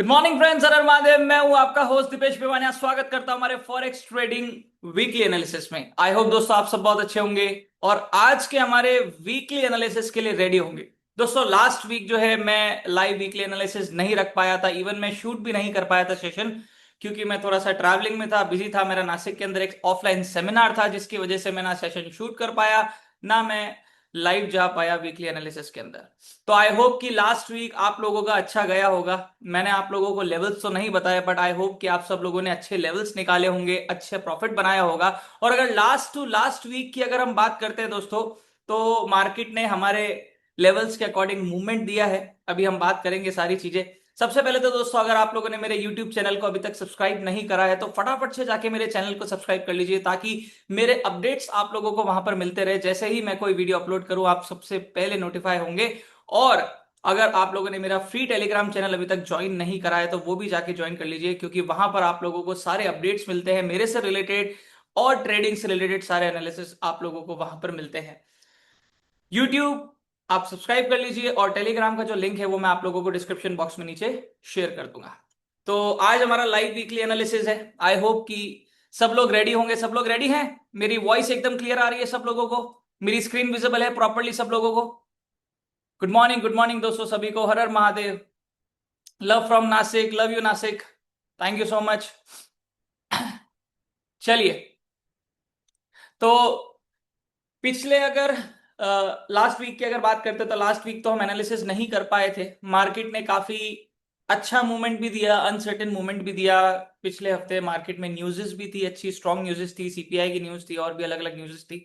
Good morning friends, हर हर महादेव। मैं हूं आपका होस्ट दीपेश पिवानिया। स्वागत करता हूं हमारे फॉरेक्स ट्रेडिंग वीकली एनालिसिस में। आई होप दोस्तों आप सब बहुत अच्छे होंगे और आज के हमारे वीकली एनालिसिस के लिए रेडी होंगे। दोस्तों लास्ट वीक जो है मैं लाइव वीकली एनालिसिस नहीं रख पाया था, इवन मैं शूट भी नहीं कर पाया था सेशन, क्योंकि मैं थोड़ा सा ट्रैवलिंग में था, बिजी था। मेरा नासिक के अंदर एक ऑफलाइन सेमिनार था जिसकी वजह से मैं ना सेशन शूट कर पाया ना मैं लाइव जा पाया वीकली एनालिसिस के अंदर। तो आई होप कि लास्ट वीक आप लोगों का अच्छा गया होगा। मैंने आप लोगों को लेवल्स तो नहीं बताया, बट आई होप कि आप सब लोगों ने अच्छे लेवल्स निकाले होंगे, अच्छे प्रॉफिट बनाया होगा। और अगर लास्ट टू लास्ट वीक की अगर हम बात करते हैं दोस्तों, तो मार्केट ने हमारे लेवल्स के अकॉर्डिंग मूवमेंट दिया है। अभी हम बात करेंगे सारी चीजें। सबसे पहले तो दोस्तों, अगर आप लोगों ने मेरे YouTube चैनल को अभी तक सब्सक्राइब नहीं करा है तो फटाफट से जाके मेरे चैनल को सब्सक्राइब कर लीजिए, ताकि मेरे अपडेट्स आप लोगों को वहां पर मिलते रहे। जैसे ही मैं कोई वीडियो अपलोड करूं आप सबसे पहले नोटिफाई होंगे। और अगर आप लोगों ने मेरा फ्री टेलीग्राम चैनल अभी तक ज्वाइन नहीं करा है तो वो भी जाके ज्वाइन कर लीजिए, क्योंकि वहां पर आप लोगों को सारे अपडेट्स मिलते हैं मेरे से रिलेटेड, और ट्रेडिंग से रिलेटेड सारे एनालिसिस आप लोगों को वहां पर मिलते हैं। यूट्यूब आप सब्सक्राइब कर लीजिए, और टेलीग्राम का जो लिंक है वो मैं आप लोगों को डिस्क्रिप्शन बॉक्स में नीचे शेयर कर दूंगा। तो आज हमारा लाइव वीकली एनालिसिस है। आई होप कि सब लोग रेडी होंगे। सब लोग रेडी हैं? मेरी वॉइस एकदम क्लियर आ रही है सब लोगों को? मेरी स्क्रीन विजिबल है प्रॉपरली सब लोगों को? गुड मॉर्निंग दोस्तों सभी को। हर हर Mahadev. Love from Nashik, love you Nashik, thank you so much. चलिए, तो पिछले अगर लास्ट वीक की अगर बात करते तो लास्ट वीक तो हम एनालिसिस नहीं कर पाए थे। मार्केट ने काफी अच्छा मूवमेंट भी दिया, अनसर्टेन मूवमेंट भी दिया। पिछले हफ्ते मार्केट में न्यूज़ेस भी थी, अच्छी स्ट्रॉन्ग न्यूज़ेस थी, सीपीआई की न्यूज़ थी और भी अलग अलग न्यूज़ेस थी।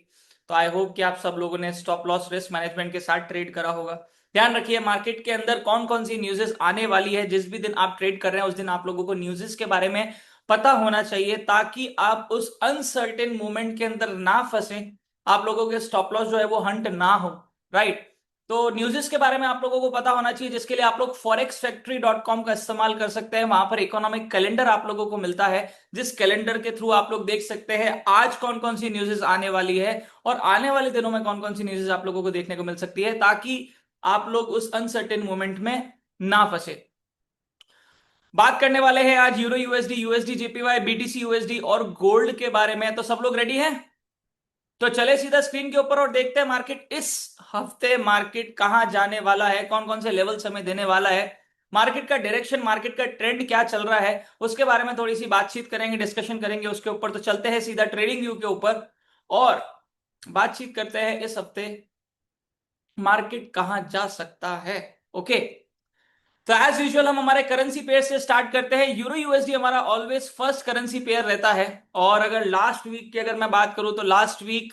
तो आई होप कि आप सब लोगों ने स्टॉप लॉस रिस्क मैनेजमेंट के साथ ट्रेड करा होगा। ध्यान रखिए मार्केट के अंदर कौन कौन सी न्यूज़ेस आने वाली है। जिस भी दिन आप ट्रेड कर रहे हैं उस दिन आप लोगों को न्यूज़ेस के बारे में पता होना चाहिए, ताकि आप उस अनसर्टेन मूवमेंट के अंदर ना फंसे, आप लोगों के स्टॉप लॉस जो है वो हंट ना हो। राइट? तो न्यूज़ेस के बारे में आप लोगों को पता होना चाहिए, जिसके लिए आप लोग forexfactory.com का इस्तेमाल कर सकते हैं। वहां पर इकोनॉमिक कैलेंडर आप लोगों को मिलता है, जिस कैलेंडर के थ्रू आप लोग देख सकते हैं आज कौन कौन सी न्यूज़ेस आने वाली है और आने वाले दिनों में कौन कौन सी न्यूज़ेस आप लोगों को देखने को मिल सकती है, ताकि आप लोग उस अनसर्टेन मोमेंट में ना फंसे। बात करने वाले हैं आज euro USD, USD JPY, BTC USD और गोल्ड के बारे में। तो सब लोग रेडी हैं? तो चले सीधा स्क्रीन के ऊपर और देखते हैं मार्केट इस हफ्ते मार्केट कहां जाने वाला है, कौन कौन से लेवल्स हमें देने वाला है, मार्केट का डायरेक्शन, मार्केट का ट्रेंड क्या चल रहा है, उसके बारे में थोड़ी सी बातचीत करेंगे, डिस्कशन करेंगे उसके ऊपर। तो चलते हैं सीधा ट्रेडिंग व्यू के ऊपर और बातचीत करते हैं इस हफ्ते मार्केट कहां जा सकता है। ओके, तो एज यूजुअल हम हमारे करेंसी पेयर से स्टार्ट करते हैं। यूरो यूएसडी हमारा ऑलवेज फर्स्ट करेंसी पेयर रहता है। और अगर लास्ट वीक की अगर मैं बात करूं तो लास्ट वीक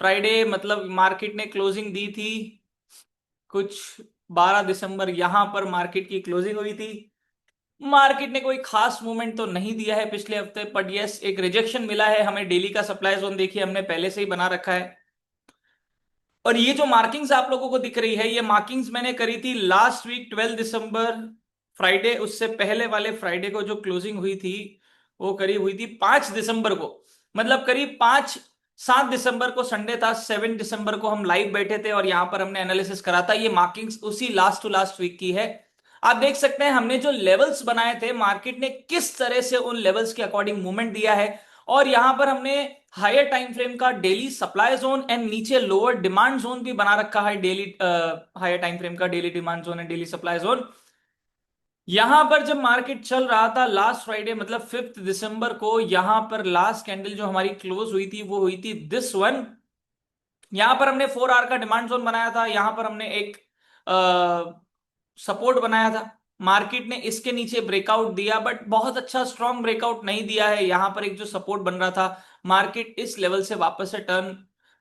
फ्राइडे मतलब मार्केट ने क्लोजिंग दी थी कुछ 12 दिसंबर, यहां पर मार्केट की क्लोजिंग हुई थी। मार्केट ने कोई खास मूवमेंट तो नहीं दिया है पिछले हफ्ते, बट यस एक रिजेक्शन मिला है हमें। डेली का सप्लाई जोन देखिए हमने पहले से ही बना रखा है। और ये जो मार्किंग्स आप लोगों को दिख रही है, ये मार्किंग्स मैंने करी थी लास्ट वीक 12 दिसंबर फ्राइडे। उससे पहले वाले फ्राइडे को जो क्लोजिंग हुई थी वो करीब हुई थी 5 दिसंबर को। मतलब करीब 5-7 दिसंबर को संडे था, 7 दिसंबर को हम लाइव बैठे थे और यहां पर हमने एनालिसिस करा था। ये मार्किंग्स उसी लास्ट टू लास्ट वीक की है। आप देख सकते हैं हमने जो लेवल्स बनाए थे, मार्केट ने किस तरह से उन लेवल्स के अकॉर्डिंग मूवमेंट दिया है। और यहां पर हमने हायर टाइम फ्रेम का डेली सप्लाई जोन एंड नीचे लोअर डिमांड जोन भी बना रखा है। डेली हायर टाइम फ्रेम का daily demand zone and daily supply zone. यहां पर जब मार्केट चल रहा था लास्ट फ्राइडे मतलब 5 दिसंबर को, यहां पर लास्ट कैंडल जो हमारी क्लोज हुई थी वो हुई थी दिस वन। यहां पर हमने 4 आवर का डिमांड जोन बनाया था, यहां पर हमने एक सपोर्ट बनाया था। मार्केट ने इसके नीचे ब्रेकआउट दिया, बट बहुत अच्छा स्ट्रॉन्ग ब्रेकआउट नहीं दिया है। यहां पर एक जो सपोर्ट बन रहा था, मार्केट इस लेवल से वापस से टर्न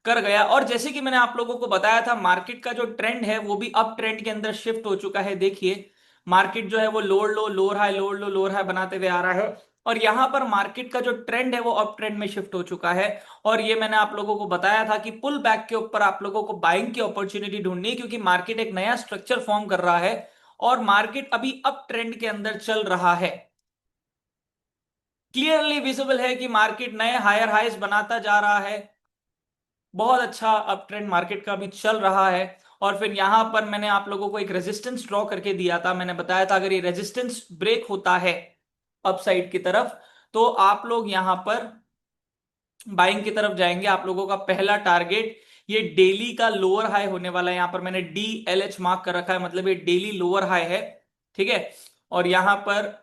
कर गया। और जैसे कि मैंने आप लोगों को बताया था, मार्केट का जो ट्रेंड है वो भी अप ट्रेंड के अंदर शिफ्ट हो चुका है। देखिए मार्केट जो है वो लोअर लो लोअर हाई, लोअर लो लोअर हाई बनाते हुए आ रहा है। और यहां पर मार्केट का जो ट्रेंड है वो अप ट्रेंड में शिफ्ट हो चुका है। और ये मैंने आप लोगों को बताया था कि पुल बैक के ऊपर आप लोगों को बाइंग की अपॉर्चुनिटी ढूंढनी है, क्योंकि मार्केट एक नया स्ट्रक्चर फॉर्म कर रहा है और मार्केट अभी अप ट्रेंड के अंदर चल रहा है। क्लियरली विजिबल है कि मार्केट नए हायर हाइज बनाता जा रहा है। बहुत अच्छा अप ट्रेंड मार्केट का भी चल रहा है। और फिर यहां पर मैंने आप लोगों को एक रेजिस्टेंस ड्रॉ करके दिया था, मैंने बताया था अगर ये रेजिस्टेंस ब्रेक होता है अपसाइड की तरफ तो आप लोग यहां पर बाइंग की तरफ जाएंगे। आप लोगों का पहला टारगेट ये डेली का लोअर हाई होने वाला है, यहां पर मैंने DLH मार्क कर रखा है, मतलब ये डेली लोअर हाई है, ठीक है। और यहां पर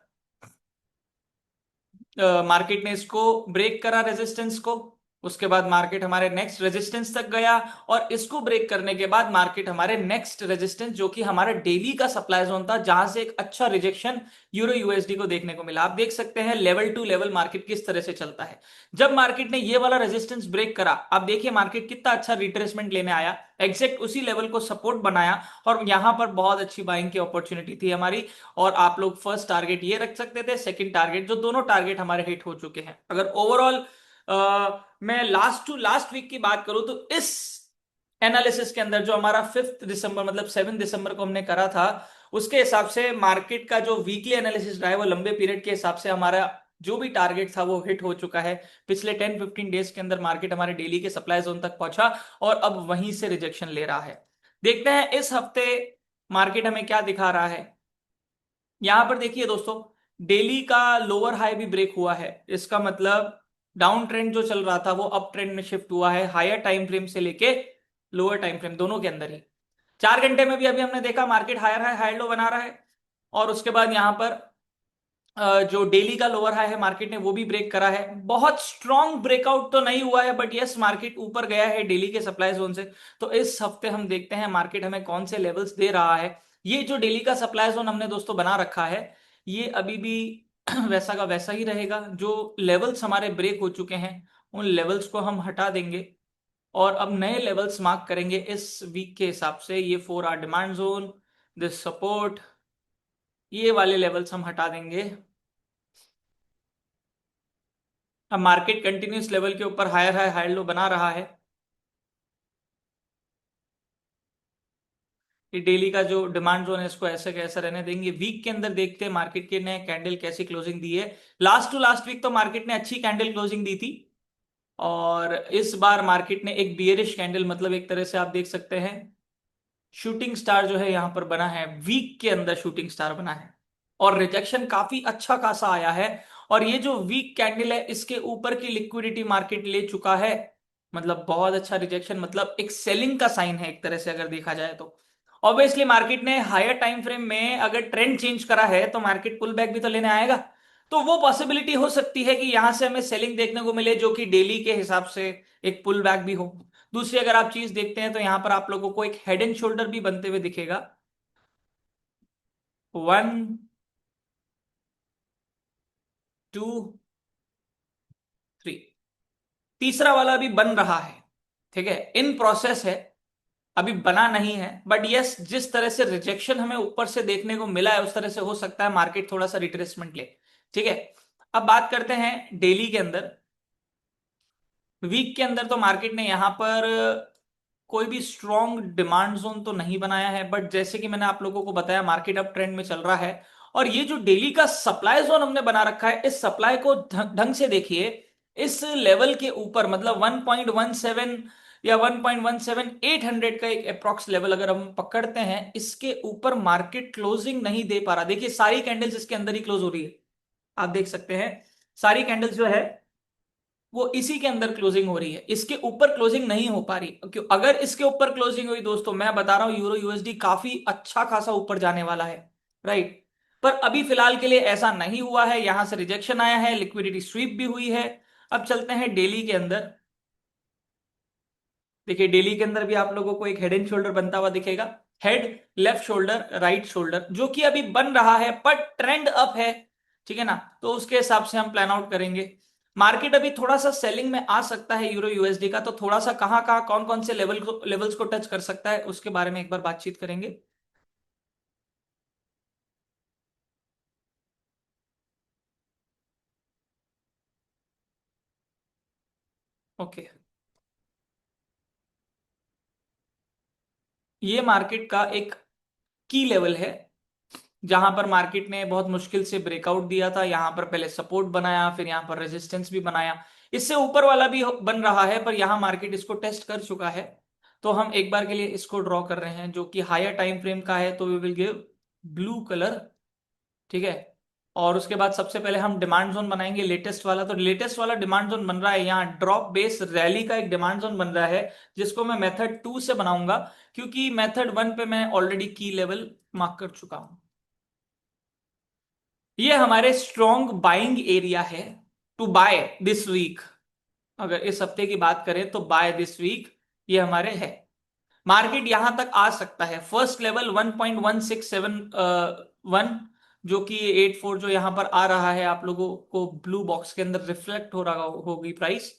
मार्केट ने इसको ब्रेक करा रेजिस्टेंस को, उसके बाद मार्केट हमारे नेक्स्ट रेजिस्टेंस तक गया, और इसको ब्रेक करने के बाद मार्केट हमारे नेक्स्ट रेजिस्टेंस जो कि हमारा डेली का सप्लाई जोन था, जहां से एक अच्छा रिजेक्शन यूरो यूएसडी को देखने को मिला। आप देख सकते हैं लेवल टू लेवल मार्केट किस तरह से चलता है। जब मार्केट ने ये वाला रेजिस्टेंस ब्रेक करा, आप देखिए मार्केट कितना अच्छा रिट्रेसमेंट लेने आया, एग्जैक्ट उसी लेवल को सपोर्ट बनाया, और यहां पर बहुत अच्छी बाइंग की अपॉर्चुनिटी थी हमारी। और आप लोग फर्स्ट टारगेट ये रख सकते थे, सेकंड टारगेट, जो दोनों टारगेट हमारे हिट हो चुके हैं। अगर ओवरऑल मैं लास्ट टू लास्ट वीक की बात करूं तो इस एनालिसिस के अंदर जो हमारा 5 दिसंबर मतलब 7 दिसंबर को हमने करा था, उसके हिसाब से मार्केट का जो वीकली एनालिसिस रहा है वो लंबे पीरियड के हिसाब से हमारा जो भी टारगेट था वो हिट हो चुका है। पिछले 10-15 डेज के अंदर मार्केट हमारे डेली के सप्लाई जोन तक पहुंचा और अब वहीं से रिजेक्शन ले रहा है। देखते हैं इस हफ्ते मार्केट हमें क्या दिखा रहा है। यहां पर देखिए दोस्तों, डेली का लोअर हाई भी ब्रेक हुआ है, इसका मतलब डाउन ट्रेंड जो चल रहा था वो अप ट्रेंड में शिफ्ट हुआ है, हायर टाइम फ्रेम से लेके लोअर टाइम फ्रेम दोनों के अंदर ही। 4 घंटे में भी अभी हमने देखा market higher high high low बना रहा है, और उसके बाद यहां पर जो डेली का लोअर हाई है मार्केट ने वो भी ब्रेक करा है। बहुत स्ट्रॉन्ग ब्रेकआउट तो नहीं हुआ है, बट यस मार्केट ऊपर गया है डेली के सप्लाई जोन से। तो इस हफ्ते हम देखते हैं मार्केट हमें कौन से लेवल्स दे रहा है। ये जो डेली का सप्लाई जोन हमने दोस्तों बना रखा है, ये अभी भी वैसा का वैसा ही रहेगा। जो लेवल्स हमारे ब्रेक हो चुके हैं उन लेवल्स को हम हटा देंगे और अब नए लेवल्स मार्क करेंगे इस वीक के हिसाब से। ये 4 are demand zone, this support, ये वाले लेवल्स हम हटा देंगे। अब मार्केट कंटिन्यूस लेवल के ऊपर हायर हाई हायर लो बना रहा है। ये डेली का जो डिमांड जोन है इसको ऐसे कैसे रहने देंगे। वीक के अंदर देखते हैं मार्केट के ने कैंडल कैसी क्लोजिंग दी है। लास्ट टू लास्ट वीक तो मार्केट ने अच्छी कैंडल क्लोजिंग दी थी, और इस बार मार्केट ने एक बियरिश कैंडल, मतलब एक तरह से आप देख सकते हैं शूटिंग स्टार जो है यहां पर बना है, वीक के अंदर शूटिंग स्टार बना है, और रिजेक्शन काफी अच्छा खासा आया है। और ये जो वीक कैंडल है इसके ऊपर की लिक्विडिटी मार्केट ले चुका है, मतलब बहुत अच्छा रिजेक्शन, मतलब एक सेलिंग का साइन है एक तरह से अगर देखा जाए तो। ऑब्वियसली मार्केट ने हायर टाइम फ्रेम में अगर ट्रेंड चेंज करा है तो मार्केट पुल बैक भी तो लेने आएगा। तो वो पॉसिबिलिटी हो सकती है कि यहां से हमें सेलिंग देखने को मिले जो कि डेली के हिसाब से एक पुल बैक भी हो। दूसरी अगर आप चीज देखते हैं तो यहां पर आप लोगों को एक हेड एंड शोल्डर भी बनते हुए दिखेगा। 1, 2, 3, तीसरा वाला भी बन रहा है, ठीक है, इन प्रोसेस है, अभी बना नहीं है। बट यस जिस तरह से रिजेक्शन हमें ऊपर से देखने को मिला है उस तरह से हो सकता है मार्केट थोड़ा सा रिट्रेसमेंट ले, ठीक है। अब बात करते हैं डेली के अंदर। वीक के अंदर तो मार्केट ने यहां पर कोई भी स्ट्रॉन्ग डिमांड जोन तो नहीं बनाया है, बट जैसे कि मैंने आप लोगों को बताया मार्केट अप ट्रेंड में चल रहा है। और ये जो डेली का सप्लाई जोन हमने बना रखा है, इस सप्लाई को ढंग से देखिए। इस लेवल के ऊपर मतलब 1.17 या 1.17800 का एक अप्रॉक्स लेवल अगर हम पकड़ते हैं, इसके ऊपर मार्केट क्लोजिंग नहीं दे पा रहा। देखिए सारी कैंडल्स इसके अंदर ही क्लोज हो रही है, आप देख सकते हैं सारी कैंडल्स जो है वो इसी के अंदर क्लोजिंग हो रही है, इसके ऊपर क्लोजिंग नहीं हो पा रही। क्यों? अगर इसके ऊपर क्लोजिंग हुई दोस्तों, मैं बता रहा हूं यूरो यूएसडी काफी अच्छा खासा ऊपर जाने वाला है, राइट। पर अभी फिलहाल के लिए ऐसा नहीं हुआ है, यहां से रिजेक्शन आया है, लिक्विडिटी स्वीप भी हुई है। अब चलते हैं डेली के अंदर। देखिए डेली के अंदर भी आप लोगों को एक हेड एंड शोल्डर बनता हुआ दिखेगा, head, left shoulder, right shoulder, जो कि अभी बन रहा है पर ट्रेंड अप है, ठीक है ना। तो उसके हिसाब से हम प्लान आउट करेंगे। मार्केट अभी थोड़ा सा सेलिंग में आ सकता है यूरो यूएसडी का, तो थोड़ा सा कहां कहां कौन कौन से लेवल्स को टच कर सकता है उसके बारे में एक बार बातचीत करेंगे। ओके, ये मार्केट का एक की लेवल है जहां पर मार्केट ने बहुत मुश्किल से ब्रेकआउट दिया था, यहां पर पहले सपोर्ट बनाया, फिर यहां पर रेजिस्टेंस भी बनाया, इससे ऊपर वाला भी बन रहा है, पर यहां मार्केट इसको टेस्ट कर चुका है। तो हम एक बार के लिए इसको ड्रॉ कर रहे हैं जो कि हायर टाइम फ्रेम का है, तो we will give blue colour. ठीक है। और उसके बाद सबसे पहले हम डिमांड जोन बनाएंगे लेटेस्ट वाला। तो लेटेस्ट वाला डिमांड जोन बन रहा है यहाँ ड्रॉप बेस रैली का एक डिमांड जोन बन रहा है, जिसको मैं मेथड 2 से बनाऊंगा, क्योंकि मेथड 1 पे मैं ऑलरेडी की लेवल मार्क कर चुका हूं। ये हमारे स्ट्रॉन्ग बाइंग एरिया है टू बाय दिस वीक। अगर इस हफ्ते की बात करें तो बाय दिस वीक ये हमारे है। मार्केट यहां तक आ सकता है। फर्स्ट लेवल 1.1671, जो कि 84 जो यहां पर आ रहा है, आप लोगों को ब्लू बॉक्स के अंदर रिफ्लेक्ट हो रहा होगी प्राइस।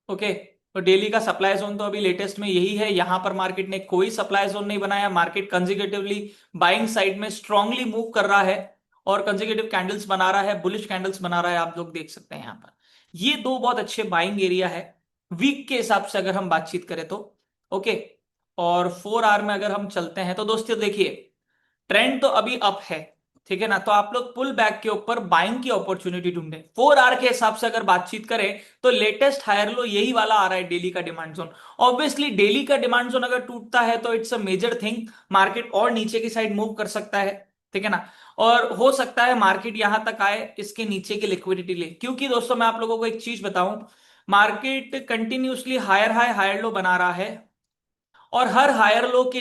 ओके। तो डेली का सप्लाई जोन तो अभी लेटेस्ट में यही है। यहां पर मार्केट ने कोई सप्लाई जोन नहीं बनाया। मार्केट कंजिक्यूटिवली बाइंग साइड में स्ट्रांगली मूव कर रहा है और कंजिक्यूटिव कैंडल्स बना रहा है, बुलिश कैंडल्स बना रहा है, आप लोग देख सकते हैं यहां पर। ये दो बहुत अच्छे बाइंग एरिया है वीक के हिसाब से अगर हम बातचीत करें तो। ओके। और 4 आवर में अगर हम चलते हैं तो दोस्तों देखिए, ट्रेंड तो अभी अप है, ठीक है ना। तो आप लोग पुल बैक के ऊपर बाइंग की अपॉर्चुनिटी ढूंढे। 4 आवर के हिसाब से अगर बातचीत करें तो लेटेस्ट हायर लो यही वाला आ रहा है, डेली का डिमांड जोन। ऑब्वियसली डेली का डिमांड जोन अगर टूटता है तो it's a major thing, market और नीचे की साइड मूव कर सकता है, ठीक है ना। और हो सकता है मार्केट यहां तक आए इसके नीचे की लिक्विडिटी ले, क्योंकि दोस्तों मैं आप लोगों को एक चीज बताऊं, market continuously higher high higher low बना रहा है, और हर हायर लो के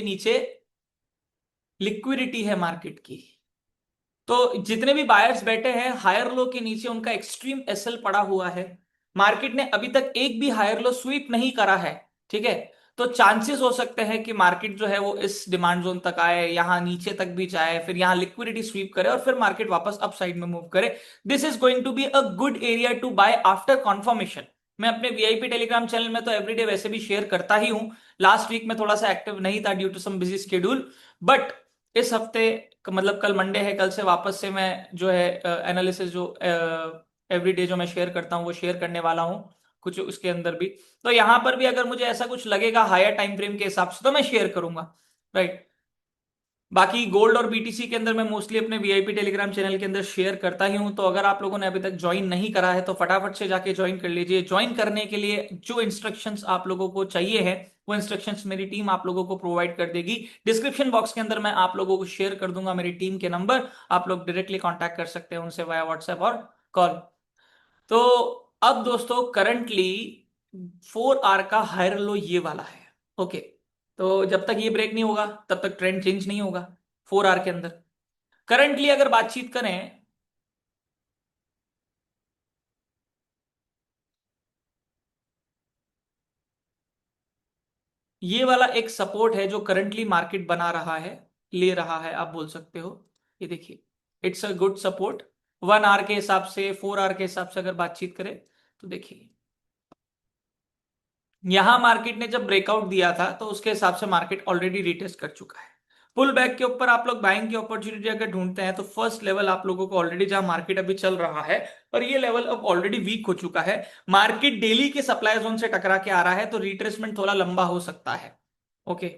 नीचे लिक्विडिटी है मार्केट की। तो जितने भी बायर्स बैठे हैं हायर लो के नीचे, उनका एक्सट्रीम एसएल पड़ा हुआ है। मार्केट ने अभी तक एक भी हायर लो स्वीप नहीं करा है, ठीक है। तो चांसेस हो सकते हैं कि मार्केट जो है वो इस डिमांड जोन तक आए, यहां नीचे तक भी जाए, फिर यहां लिक्विडिटी स्वीप करे और फिर मार्केट वापस अप साइड में मूव करे। This is going to be a good area to buy after confirmation. मैं अपने वीआईपी टेलीग्राम चैनल में तो एवरीडे वैसे भी शेयर करता ही हूं। लास्ट वीक में थोड़ा सा एक्टिव नहीं था due to some busy schedule, but इस हफ्ते मतलब कल मंडे है, कल से वापस से मैं जो है एनालिसिस जो एवरीडे जो मैं शेयर करता हूँ वो शेयर करने वाला हूँ कुछ उसके अंदर भी। तो यहां पर भी अगर मुझे ऐसा कुछ लगेगा हायर टाइम फ्रेम के हिसाब से तो मैं शेयर करूंगा, राइट। बाकी गोल्ड और बीटीसी के अंदर मैं मोस्टली अपने वीआईपी टेलीग्राम चैनल के अंदर शेयर करता ही हूं। तो अगर आप लोगों ने अभी तक ज्वाइन नहीं करा है तो फटाफट से जाके ज्वाइन कर लीजिए। ज्वाइन करने के लिए जो इंस्ट्रक्शंस आप लोगों को चाहिए है वो इंस्ट्रक्शंस मेरी टीम आप लोगों को प्रोवाइड कर देगी। डिस्क्रिप्शन बॉक्स के अंदर मैं आप लोगों को शेयर कर दूंगा मेरी टीम के नंबर, आप लोग डायरेक्टली कॉन्टैक्ट कर सकते हैं उनसे वाया व्हाट्सएप और कॉल। तो अब दोस्तों करंटली 4 आवर का हायर लो ये वाला है। ओके। तो जब तक ये ब्रेक नहीं होगा तब तक ट्रेंड चेंज नहीं होगा 4 आवर के अंदर। करंटली अगर बातचीत करें, ये वाला एक सपोर्ट है जो करंटली मार्केट बना रहा है, ले रहा है आप बोल सकते हो। ये देखिए, it's a good support. 1 hour के हिसाब से, 4 आवर के हिसाब से अगर बातचीत करें तो देखिए, यहां मार्केट ने जब ब्रेकआउट दिया था तो उसके हिसाब से मार्केट ऑलरेडी रिटेस्ट कर चुका है। पुल बैक के ऊपर आप लोग बाइंग की अपॉर्चुनिटी अगर ढूंढते हैं तो फर्स्ट लेवल आप लोगों को ऑलरेडी, जहां मार्केट अभी चल रहा है और ये लेवल अब ऑलरेडी वीक हो चुका है, मार्केट डेली के सप्लाई जोन से टकरा के आ रहा है, तो रिट्रेसमेंट थोड़ा लंबा हो सकता है। ओके।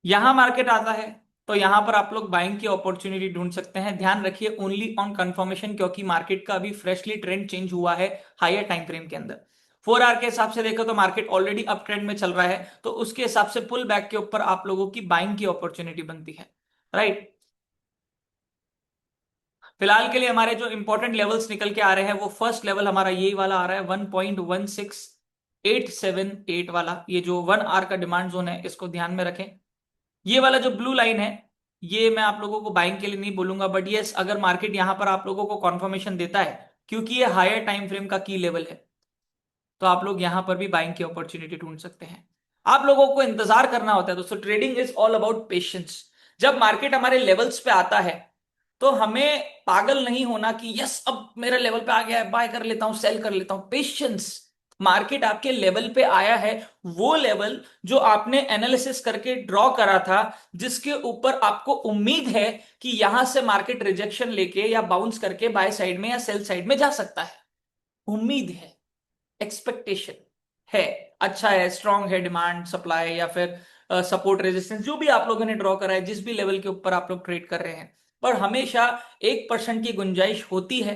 यहां मार्केट आता है तो यहां पर आप लोग बाइंग की अपॉर्चुनिटी ढूंढ सकते हैं। ध्यान रखिए ओनली ऑन कंफर्मेशन, क्योंकि मार्केट का अभी फ्रेशली ट्रेंड चेंज हुआ है हायर टाइम फ्रेम के अंदर। 4 आवर के हिसाब से देखो तो मार्केट ऑलरेडी अप ट्रेंड में चल रहा है, तो उसके हिसाब से पुल बैक के ऊपर आप लोगों की बाइंग की अपॉर्चुनिटी बनती है, राइट। फिलहाल के लिए हमारे जो इंपॉर्टेंट लेवल्स निकल के आ रहे हैं वो फर्स्ट लेवल हमारा यही वाला आ रहा है 1.16878 वाला। ये जो 1 आवर का डिमांड जोन है इसको ध्यान में रखें। ये वाला जो ब्लू लाइन है ये मैं आप लोगों को बाइंग के लिए नहीं बोलूंगा, बट यस अगर मार्केट यहां पर आप लोगों को कॉन्फर्मेशन देता है, क्योंकि ये हायर टाइम फ्रेम का की लेवल है, तो आप लोग यहां पर भी बाइंग की अपॉर्चुनिटी ढूंढ सकते हैं। आप लोगों को इंतजार करना होता है दोस्तों। Trading is all about patience. जब मार्केट हमारे लेवल्स पे आता है तो हमें पागल नहीं होना कि यस अब मेरा लेवल पे आ गया है, बाय कर लेता हूं, सेल कर लेता हूं। पेशेंस। मार्केट आपके लेवल पे आया है, वो लेवल जो आपने एनालिसिस करके ड्रॉ करा था, जिसके ऊपर आपको उम्मीद है कि यहां से मार्केट रिजेक्शन लेके या बाउंस करके बाय साइड में या सेल साइड में जा सकता है। उम्मीद है, एक्सपेक्टेशन है, अच्छा है, स्ट्रांग है डिमांड सप्लाई, या फिर सपोर्ट रेजिस्टेंस जो भी आप लोगों ने ड्रॉ करा है, जिस भी लेवल के ऊपर आप लोग ट्रेड कर रहे हैं, पर हमेशा 1% की गुंजाइश होती है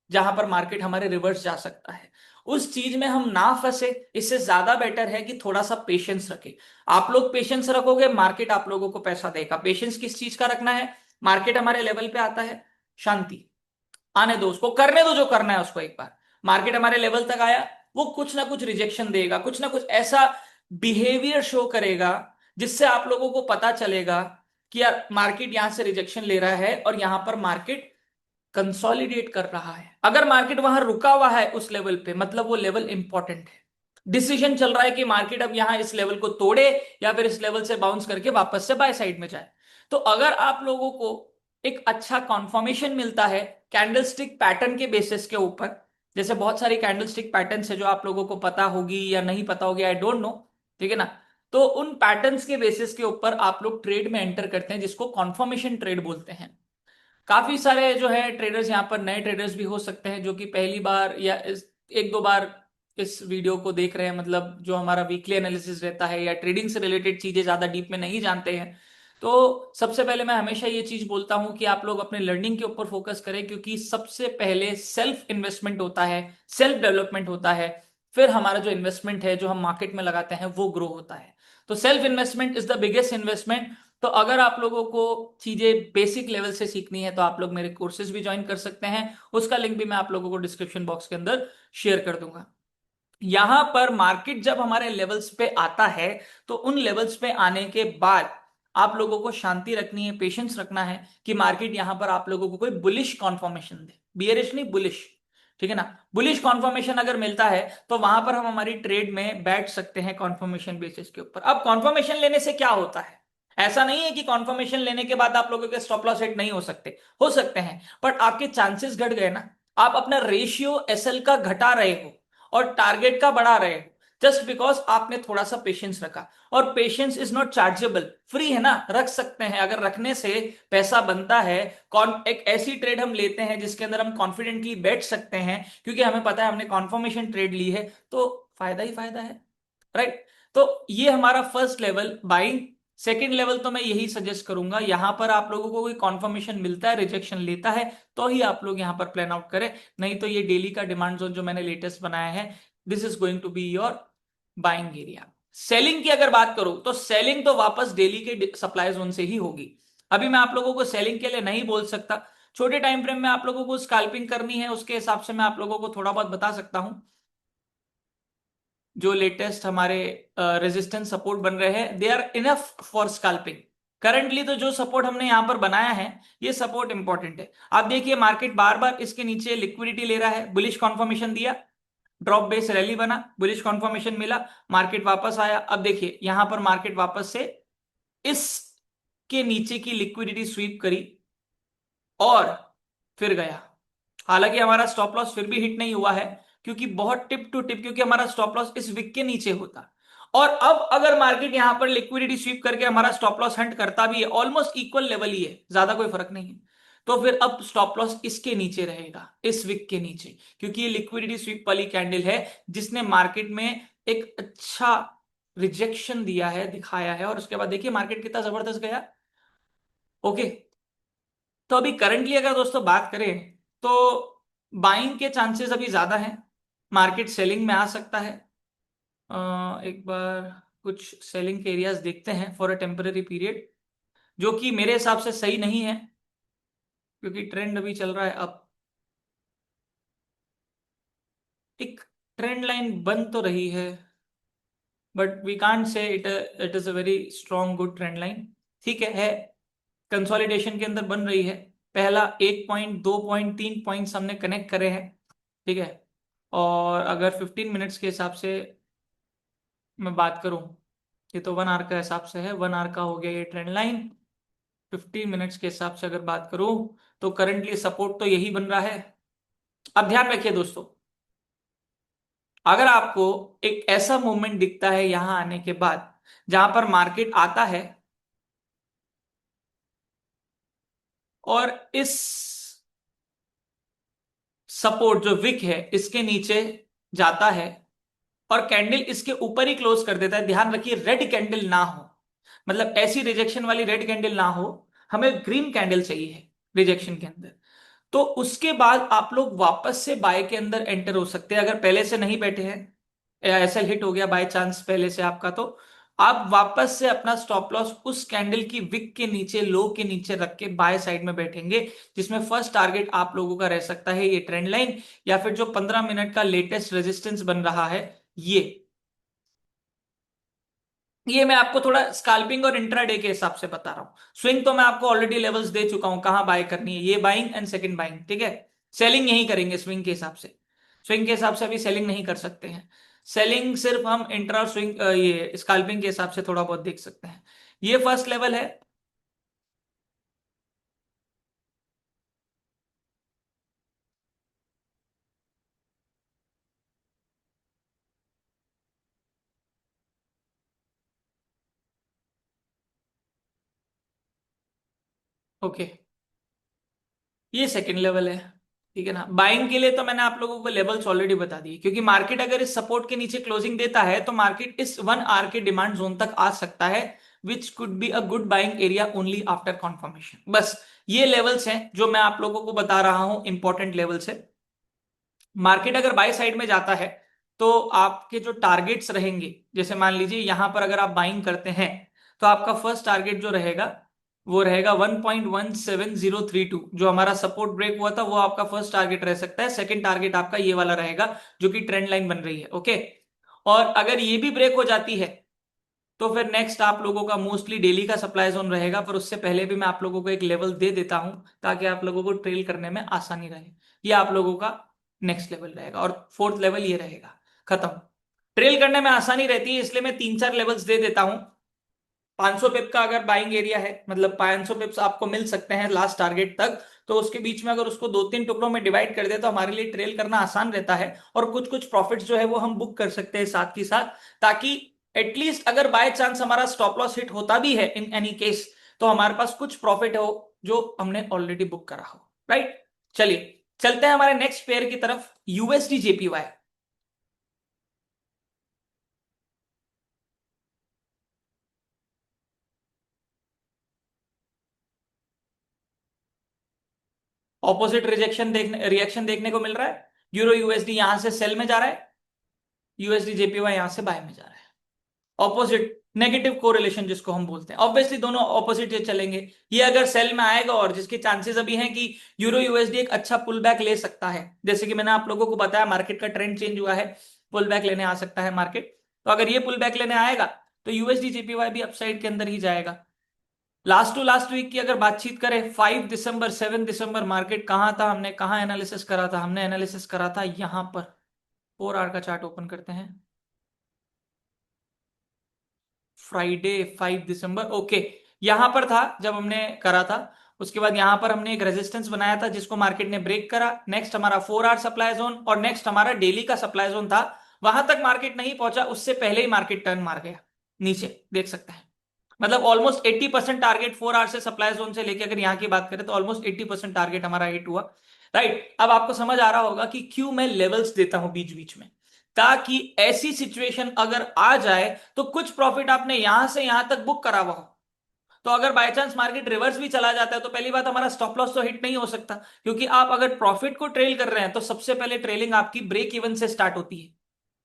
जहां पर मार्केट हमारे रिवर्स जा सकता है। उस चीज में हम ना फंसे, इससे ज्यादा बेटर है कि थोड़ा सा पेशेंस रखे। आप लोग पेशेंस रखोगे, मार्केट आप लोगों को पैसा देगा। पेशेंस किस चीज का रखना है? मार्केट हमारे लेवल पे आता है, शांति, आने दो उसको, करने दो जो करना है उसको। एक बार मार्केट हमारे लेवल तक आया, वो कुछ ना कुछ रिजेक्शन देगा, कुछ ना कुछ ऐसा बिहेवियर शो करेगा जिससे आप लोगों को पता चलेगा कि यार मार्केट यहां से रिजेक्शन ले रहा है और यहां पर मार्केट कंसोलिडेट कर रहा है। अगर मार्केट वहां रुका हुआ है उस लेवल पे, मतलब वो लेवल इंपॉर्टेंट है। डिसीजन चल रहा है कि मार्केट अब यहां इस लेवल को तोड़े या फिर इस लेवल से बाउंस करके वापस से बाय साइड में जाए। तो अगर आप लोगों को एक अच्छा कॉन्फर्मेशन मिलता है कैंडलस्टिक पैटर्न के बेसिस के ऊपर, जैसे बहुत सारी कैंडलस्टिक पैटर्न्स है जो आप लोगों को पता होगी या नहीं पता होगी, आई डोंट नो, ठीक है ना। तो उन पैटर्न्स के बेसिस के ऊपर आप लोग ट्रेड में एंटर करते हैं, जिसको कॉन्फर्मेशन ट्रेड बोलते हैं। काफी सारे जो है ट्रेडर्स यहाँ पर, नए ट्रेडर्स भी हो सकते हैं जो कि पहली बार या एक दो बार इस वीडियो को देख रहे हैं, मतलब जो हमारा वीकली एनालिसिस रहता है या ट्रेडिंग से रिलेटेड चीजें ज्यादा डीप में नहीं जानते हैं। तो सबसे पहले मैं हमेशा ये चीज बोलता हूं कि आप लोग अपने लर्निंग के ऊपर फोकस करें, क्योंकि सबसे पहले सेल्फ इन्वेस्टमेंट होता है, सेल्फ डेवलपमेंट होता है, फिर हमारा जो इन्वेस्टमेंट है जो हम मार्केट में लगाते हैं वो ग्रो होता है। तो self investment is the biggest investment. तो अगर आप लोगों को चीजें बेसिक लेवल से सीखनी है तो आप लोग मेरे कोर्सेज भी ज्वाइन कर सकते हैं, उसका लिंक भी मैं आप लोगों को डिस्क्रिप्शन बॉक्स के अंदर शेयर कर दूंगा। यहां पर मार्केट जब हमारे लेवल्स पे आता है, तो उन लेवल्स पे आने के बाद आप लोगों को शांति रखनी है, पेशेंस रखना है कि मार्केट यहां पर आप लोगों को कोई बुलिश कॉन्फर्मेशन दे, बियरिश नहीं, बुलिश, ठीक है ना। बुलिश कॉन्फर्मेशन अगर मिलता है तो वहां पर हम हमारी ट्रेड में बैठ सकते हैं कॉन्फर्मेशन बेसिस के ऊपर। अब कॉन्फर्मेशन लेने से क्या होता है? ऐसा नहीं है कि कॉन्फर्मेशन लेने के बाद आप लोगों के स्टॉप लॉस हिट नहीं हो सकते हैं, बट आपके चांसेस घट गए ना। आप अपना रेशियो एसएल का घटा रहे हो और टारगेट का बढ़ा रहे हो, जस्ट बिकॉज आपने थोड़ा सा पेशेंस रखा। और patience is not chargeable, free है ना, रख सकते हैं। अगर रखने से पैसा बनता है, कौन एक ऐसी ट्रेड हम लेते हैं जिसके अंदर हम कॉन्फिडेंटली बैठ सकते हैं, क्योंकि हमें पता है हमने कॉन्फर्मेशन ट्रेड ली है, तो फायदा ही फायदा है, राइट। तो ये हमारा first level buying. Second level तो मैं यही सजेस्ट करूंगा, यहां पर आप लोगों को कोई कॉन्फर्मेशन मिलता है, रिजेक्शन लेता है, तो ही आप लोग यहां पर प्लान आउट करें। नहीं तो ये डेली का डिमांड जोन जो मैंने लेटेस्ट बनाया है, this is going to be your buying area. Selling की अगर बात करूं तो सेलिंग तो वापस डेली के सप्लाई जोन से ही होगी। अभी मैं आप लोगों को सेलिंग के लिए नहीं बोल सकता, छोटे टाइम फ्रेम में आप लोगों को स्कैल्पिंग करनी है उसके हिसाब से मैं आप लोगों को थोड़ा बहुत बता सकता हूं। जो लेटेस्ट हमारे रेजिस्टेंस सपोर्ट बन रहे हैं, they are enough for scalping. Currently तो जो सपोर्ट हमने यहां पर बनाया है, ये सपोर्ट इंपॉर्टेंट है। आप देखिए मार्केट बार बार इसके नीचे लिक्विडिटी ले रहा है, बुलिश कॉन्फर्मेशन दिया, ड्रॉप बेस रैली बना, बुलिश कॉन्फर्मेशन मिला, मार्केट वापस आया। अब देखिए यहां पर मार्केट वापस से इस के नीचे की लिक्विडिटी स्वीप करी और फिर गया। हालांकि हमारा स्टॉप लॉस फिर भी हिट नहीं हुआ है, क्योंकि बहुत टिप टू टिप, क्योंकि हमारा स्टॉप लॉस इस विक के नीचे होता। और अब अगर मार्केट यहां पर लिक्विडिटी स्वीप करके हमारा स्टॉप लॉस हंट करता भी है, ऑलमोस्ट इक्वल लेवल ही है, ज्यादा कोई फर्क नहीं है, तो फिर अब स्टॉप लॉस इसके नीचे रहेगा, इस विक के नीचे, क्योंकि ये लिक्विडिटी स्वीप वाली कैंडल है जिसने मार्केट में एक अच्छा रिजेक्शन दिया है, दिखाया है, और उसके बाद देखिए मार्केट कितना जबरदस्त गया। ओके, तो अभी करंटली अगर दोस्तों बात करें तो बाइंग के चांसेस अभी ज्यादा हैं, मार्केट सेलिंग में आ सकता है। एक बार कुछ सेलिंग के एरियाज देखते हैं फॉर अ टेम्पररी पीरियड, जो कि मेरे हिसाब से सही नहीं है, क्योंकि ट्रेंड अभी चल रहा है अप। एक ट्रेंड लाइन बन तो रही है, but we can't say it it is a very strong good trend line. ठीक है, कंसोलिडेशन के अंदर बन रही है। पहला 1 पॉइंट, 2 पॉइंट, 3 पॉइंट्स हमने कनेक्ट करे हैं, ठीक है। और अगर 15 मिनट्स के हिसाब से मैं बात करूं, ये तो 1 आवर का हिसाब से है, 1 आवर का हो गया ये ट्रेंड लाइन। 15 मिनट्स के हिसाब से अगर बात करूं तो करंटली सपोर्ट तो यही बन रहा है। अब ध्यान रखिए दोस्तों, अगर आपको एक ऐसा मूवमेंट दिखता है यहां आने के बाद जहां पर मार्केट आता है और इस सपोर्ट जो विक है इसके नीचे जाता है और कैंडल इसके ऊपर ही क्लोज कर देता है, ध्यान रखिए रेड कैंडल ना हो, मतलब ऐसी रिजेक्शन वाली रेड कैंडल ना हो, हमें ग्रीन कैंडल चाहिए रिजेक्शन के अंदर। तो उसके बाद आप लोग वापस से बाय के अंदर एंटर हो सकते हैं अगर पहले से नहीं बैठे हैं, या एसएल हिट हो गया बाय चांस पहले से आपका, तो आप वापस से अपना स्टॉप लॉस उस कैंडल की विक के नीचे, लो के नीचे रख के बाय साइड में बैठेंगे, जिसमें फर्स्ट टारगेट आप लोगों का रह सकता है ये ट्रेंड लाइन, या फिर जो 15 मिनट का लेटेस्ट रेजिस्टेंस बन रहा है ये। ये मैं आपको थोड़ा स्कैल्पिंग और इंट्राडे के हिसाब से बता रहा हूं। स्विंग तो मैं आपको ऑलरेडी लेवल्स दे चुका हूं कहां बाय करनी है, ये बाइंग एंड सेकंड बाइंग, ठीक है। सेलिंग यही करेंगे स्विंग के हिसाब से। स्विंग के हिसाब से अभी सेलिंग नहीं कर सकते हैं। सेलिंग सिर्फ हम इंट्रा स्विंग ये स्कैल्पिंग के हिसाब से थोड़ा बहुत देख सकते हैं। ये फर्स्ट लेवल है। ओके, ये सेकंड लेवल है। ठीक है ना, बाइंग के लिए तो मैंने आप लोगों को लेवल्स ऑलरेडी बता दिए, क्योंकि मार्केट अगर इस सपोर्ट के नीचे क्लोजिंग देता है तो मार्केट इस 1 आवर के डिमांड जोन तक आ सकता है, which could be a good buying area only after conformation. बस ये लेवल्स हैं जो मैं आप लोगों को बता रहा हूं, इंपॉर्टेंट लेवल्स है। मार्केट अगर बाय साइड में जाता है तो आपके जो टारगेट्स रहेंगे, जैसे मान लीजिए यहां पर अगर आप बाइंग करते हैं, तो आपका फर्स्ट टारगेट जो रहेगा वो रहेगा 1.17032, जो हमारा सपोर्ट ब्रेक हुआ था वो आपका फर्स्ट टारगेट रह सकता है। सेकंड टारगेट आपका ये वाला रहेगा जो कि ट्रेंड लाइन बन रही है, ओके। और अगर ये भी ब्रेक हो जाती है तो फिर नेक्स्ट आप लोगों का मोस्टली डेली का सप्लाई जोन रहेगा, पर उससे पहले भी मैं आप लोगों को एक लेवल दे देता हूं ताकि आप लोगों को ट्रेल करने में आसानी रहे। ये आप लोगों का नेक्स्ट लेवल रहेगा, और फोर्थ लेवल ये रहेगा। खत्म। ट्रेल करने में आसानी रहती है इसलिए मैं 3-4 लेवल्स दे देता हूं। 500 पिप का अगर बाइंग एरिया है, मतलब 500 पिप्स आपको मिल सकते हैं लास्ट टारगेट तक, तो उसके बीच में अगर उसको 2-3 टुकड़ों में डिवाइड कर दे तो हमारे लिए ट्रेल करना आसान रहता है, और कुछ कुछ प्रॉफिट्स जो है वो हम बुक कर सकते हैं साथ ही साथ, ताकि एटलीस्ट अगर बाय चांस हमारा स्टॉप लॉस हिट होता भी है इन एनी केस, तो हमारे पास कुछ प्रॉफिट हो जो हमने ऑलरेडी बुक करा हो, राइट। चलिए चलते हैं हमारे नेक्स्ट पेयर की तरफ, यूएसडी जेपीवाई। ऑपोजिट रिएक्शन देखने को मिल रहा है। यूरो यूएसडी यहां से सेल में जा रहा है, यूएसडी जेपीवाई यहां से बाय में जा रहा है। ऑपोजिट नेगेटिव कोरिलेशन जिसको हम बोलते हैं, ऑब्वियसली दोनों ऑपोजिट ये चलेंगे। ये अगर सेल में आएगा, और जिसके चांसेस अभी हैं कि यूरो यूएसडी एक अच्छा पुल बैक ले सकता है, जैसे कि मैंने आप लोगों को बताया मार्केट का ट्रेंड चेंज हुआ है, पुल बैक लेने आ सकता है मार्केट। तो अगर ये पुल बैक लेने आएगा तो यूएसडी जेपीवाई भी अपसाइड के अंदर ही जाएगा। लास्ट टू लास्ट वीक की अगर बातचीत करें, 5 दिसंबर 7 दिसंबर मार्केट कहां था, हमने कहां एनालिसिस करा था, हमने एनालिसिस करा था यहां पर। 4 आवर का चार्ट ओपन करते हैं। फ्राइडे 5 दिसंबर, ओके। यहां पर था जब हमने करा था। उसके बाद यहां पर हमने एक रेजिस्टेंस बनाया था जिसको मार्केट ने ब्रेक करा। नेक्स्ट हमारा 4 आवर सप्लाई जोन, और नेक्स्ट हमारा डेली का सप्लाई जोन था। वहां तक मार्केट नहीं पहुंचा, उससे पहले ही मार्केट टर्न मार गया नीचे, देख सकते हैं। मतलब ऑलमोस्ट 80% टारगेट 4 आवर से सप्लाई जोन से लेके अगर यहाँ की बात करें तो ऑलमोस्ट 80% टारगेट हमारा हिट हुआ। राइट, अब आपको समझ आ रहा होगा कि क्यों मैं लेवल्स देता हूं बीच बीच में, ताकि ऐसी सिचुएशन अगर आ जाए तो कुछ प्रॉफिट आपने यहां से यहां तक बुक करा हुआ हो, तो अगर बाय चांस मार्केट रिवर्स भी चला जाता है तो पहली बात हमारा स्टॉप लॉस तो हिट नहीं हो सकता, क्योंकि आप अगर प्रॉफिट को ट्रेल कर रहे हैं तो सबसे पहले ट्रेलिंग आपकी ब्रेक इवन से स्टार्ट होती है।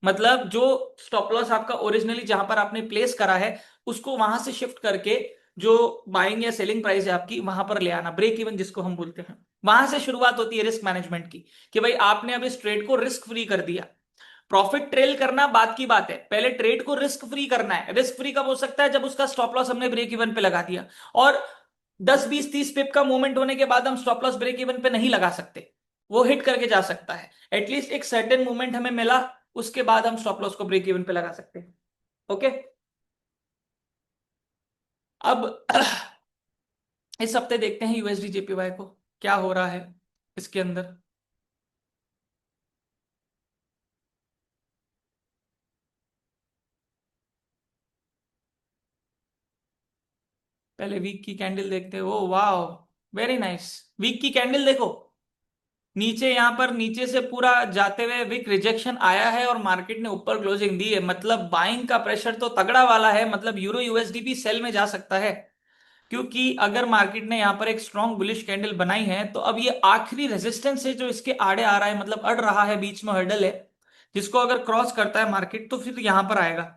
मतलब जो स्टॉप लॉस आपका ओरिजिनली जहां पर आपने प्लेस करा है, उसको वहां से शिफ्ट करके जो बाइंग या सेलिंग प्राइस है आपकी वहां पर ले आना, ब्रेक इवन जिसको हम बोलते हैं। वहां से शुरुआत होती है रिस्क मैनेजमेंट की, कि भाई आपने अब इस ट्रेड को रिस्क फ्री कर दिया। प्रॉफिट ट्रेल करना बात की बात है, पहले ट्रेड को रिस्क फ्री करना है। रिस्क फ्री कब हो सकता है, जब उसका स्टॉप लॉस हमने ब्रेक इवन पे लगा दिया, और 10 20 30 पिप का मूवमेंट होने के बाद हम स्टॉप लॉस ब्रेक इवन पे नहीं लगा सकते, वो हिट करके जा सकता है। एटलीस्ट एक सर्टेन मूवमेंट हमें मिला, उसके बाद हम स्टॉप लॉस को ब्रेक इवन पे लगा सकते हैं, ओके। अब इस हफ्ते देखते हैं यूएसडी जेपीवाई को क्या हो रहा है इसके अंदर। पहले वीक की कैंडल देखते हैं, ओ वाह, वेरी नाइस। वीक की कैंडल देखो, नीचे यहाँ पर नीचे से पूरा जाते हुए विक रिजेक्शन आया है और मार्केट ने ऊपर क्लोजिंग दी है, मतलब बाइंग का प्रेशर तो तगड़ा वाला है, मतलब यूरो यूएसडी भी सेल में जा सकता है। क्योंकि अगर मार्केट ने यहाँ पर एक स्ट्रॉन्ग बुलिश कैंडल बनाई है तो अब ये आखिरी रेजिस्टेंस है जो इसके आड़े आ रहा है, मतलब अड़ रहा है, बीच में हर्डल है, जिसको अगर क्रॉस करता है मार्केट तो फिर यहां पर आएगा।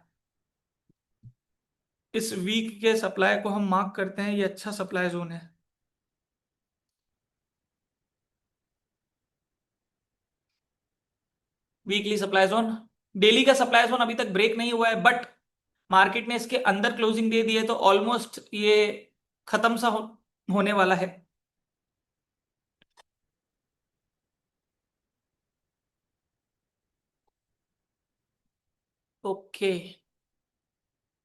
इस वीक के सप्लाई को हम मार्क करते हैं, ये अच्छा सप्लाई जोन है। वीकली सप्लाई जोन, डेली का सप्लाई जोन अभी तक ब्रेक नहीं हुआ है, बट मार्केट ने इसके अंदर क्लोजिंग दे दी है तो ऑलमोस्ट ये खत्म सा होने वाला है। Okay,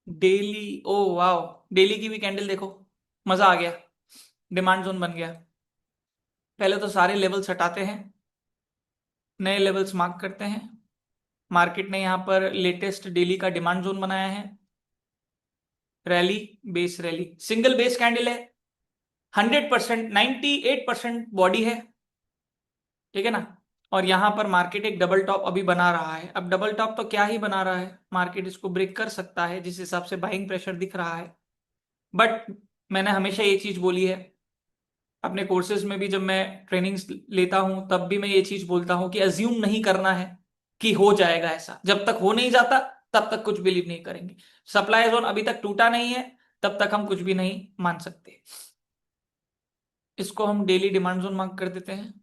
daily, oh wow, daily की भी कैंडल देखो, मजा आ गया, डिमांड जोन बन गया। पहले तो सारे लेवल्स हटाते हैं, नए लेवल्स मार्क करते हैं। मार्केट ने यहाँ पर लेटेस्ट डेली का डिमांड जोन बनाया है। Rally, base rally, single base candle है, 100%, 98% बॉडी है, ठीक है ना। और यहां पर मार्केट एक डबल टॉप अभी बना रहा है। अब डबल टॉप तो क्या ही बना रहा है, मार्केट इसको ब्रेक कर सकता है जिस हिसाब से बाइंग प्रेशर दिख रहा है। बट मैंने हमेशा ये चीज बोली है, अपने कोर्सेज में भी जब मैं ट्रेनिंग्स लेता हूं तब भी मैं ये चीज बोलता हूं कि अज्यूम नहीं करना है कि हो जाएगा ऐसा, जब तक हो नहीं जाता तब तक कुछ बिलीव नहीं करेंगे। सप्लाई जोन अभी तक टूटा नहीं है, तब तक हम कुछ भी नहीं मान सकते। इसको हम डेली डिमांड जोन मार्क कर देते हैं।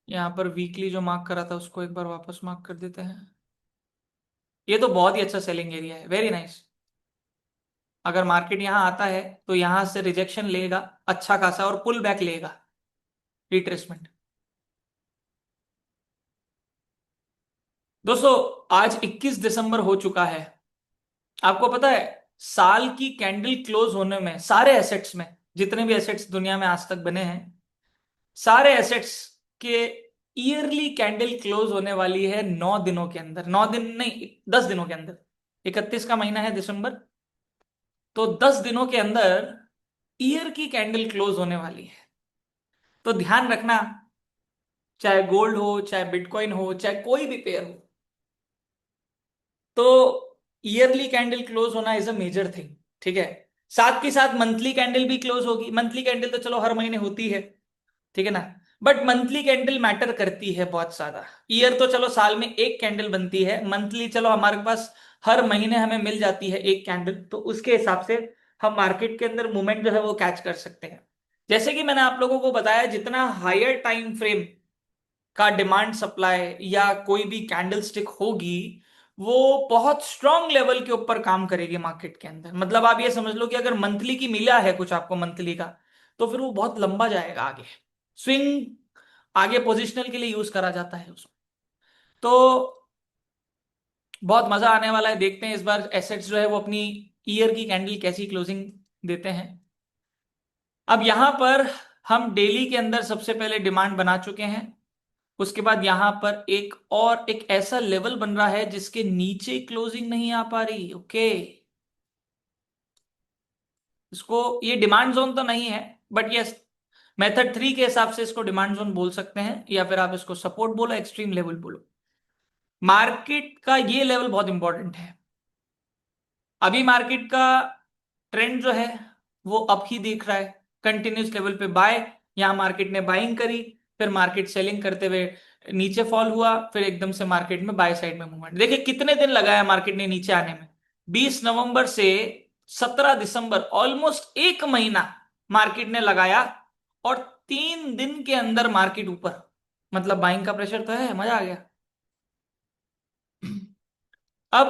यहाँ पर वीकली जो मार्क करा था उसको एक बार वापस मार्क कर देते हैं। ये तो बहुत ही अच्छा सेलिंग एरिया है, वेरी नाइस। अगर मार्केट यहाँ आता है तो यहां से रिजेक्शन लेगा अच्छा खासा और पुल बैक लेगा, रिट्रेसमेंट। दोस्तों, आज 21 दिसंबर हो चुका है। आपको पता है, साल की कैंडल क्लोज होने में सारे एसेट्स में, जितने भी एसेट्स दुनिया में आज तक बने हैं, सारे एसेट्स के ईयरली कैंडल क्लोज होने वाली है 9 दिनों के अंदर, 9 दिन नहीं, 10 दिनों के अंदर। 31 का महीना है दिसंबर, तो 10 दिनों के अंदर ईयर की कैंडल क्लोज होने वाली है। तो ध्यान रखना, चाहे गोल्ड हो, चाहे बिटकॉइन हो, चाहे कोई भी पेयर हो, तो ईयरली कैंडल क्लोज होना इज अ मेजर थिंग, ठीक है। साथ के साथ मंथली कैंडल भी क्लोज होगी, मंथली कैंडल तो चलो हर महीने होती है, ठीक है ना। बट मंथली कैंडल मैटर करती है बहुत ज्यादा। ईयर तो चलो साल में एक कैंडल बनती है, मंथली चलो हमारे पास हर महीने हमें मिल जाती है एक कैंडल, तो उसके हिसाब से हम मार्केट के अंदर मूवमेंट जो है वो कैच कर सकते हैं। जैसे कि मैंने आप लोगों को बताया, जितना हायर टाइम फ्रेम का डिमांड सप्लाई या कोई भी कैंडल स्टिक होगी, वो बहुत स्ट्रांग लेवल के ऊपर काम करेगी मार्केट के अंदर। मतलब आप ये समझ लो कि अगर मंथली की मिला है कुछ आपको मंथली का, तो फिर वो बहुत लंबा जाएगा आगे। स्विंग आगे पोजिशनल के लिए यूज करा जाता है उसमें। तो बहुत मजा आने वाला है, देखते हैं इस बार एसेट्स जो है वो अपनी ईयर की कैंडल कैसी क्लोजिंग देते हैं। अब यहां पर हम डेली के अंदर सबसे पहले डिमांड बना चुके हैं। उसके बाद यहां पर एक और एक ऐसा लेवल बन रहा है जिसके नीचे क्लोजिंग नहीं आ पा रही, ओके। इसको, ये डिमांड जोन तो नहीं है, बट यस, मेथड 3 के हिसाब से इसको डिमांड जोन बोल सकते हैं, या फिर आप इसको सपोर्ट बोलो, एक्सट्रीम लेवल बोलो। मार्केट का ये लेवल बहुत इंपॉर्टेंट है। अभी मार्केट का ट्रेंड जो है वो अप ही दिख रहा है, कंटिन्यूस लेवल पे बाय। यहां मार्केट ने बाइंग करी, फिर मार्केट सेलिंग करते हुए नीचे फॉल हुआ, फिर एकदम से मार्केट में बाय साइड में मूवमेंट। देखिए कितने दिन लगाया मार्केट ने नीचे आने में, 20 नवंबर से 17 दिसंबर, ऑलमोस्ट एक महीना मार्केट ने लगाया, और 3 दिन के अंदर मार्केट ऊपर। मतलब बाइंग का प्रेशर तो है, मजा आ गया। अब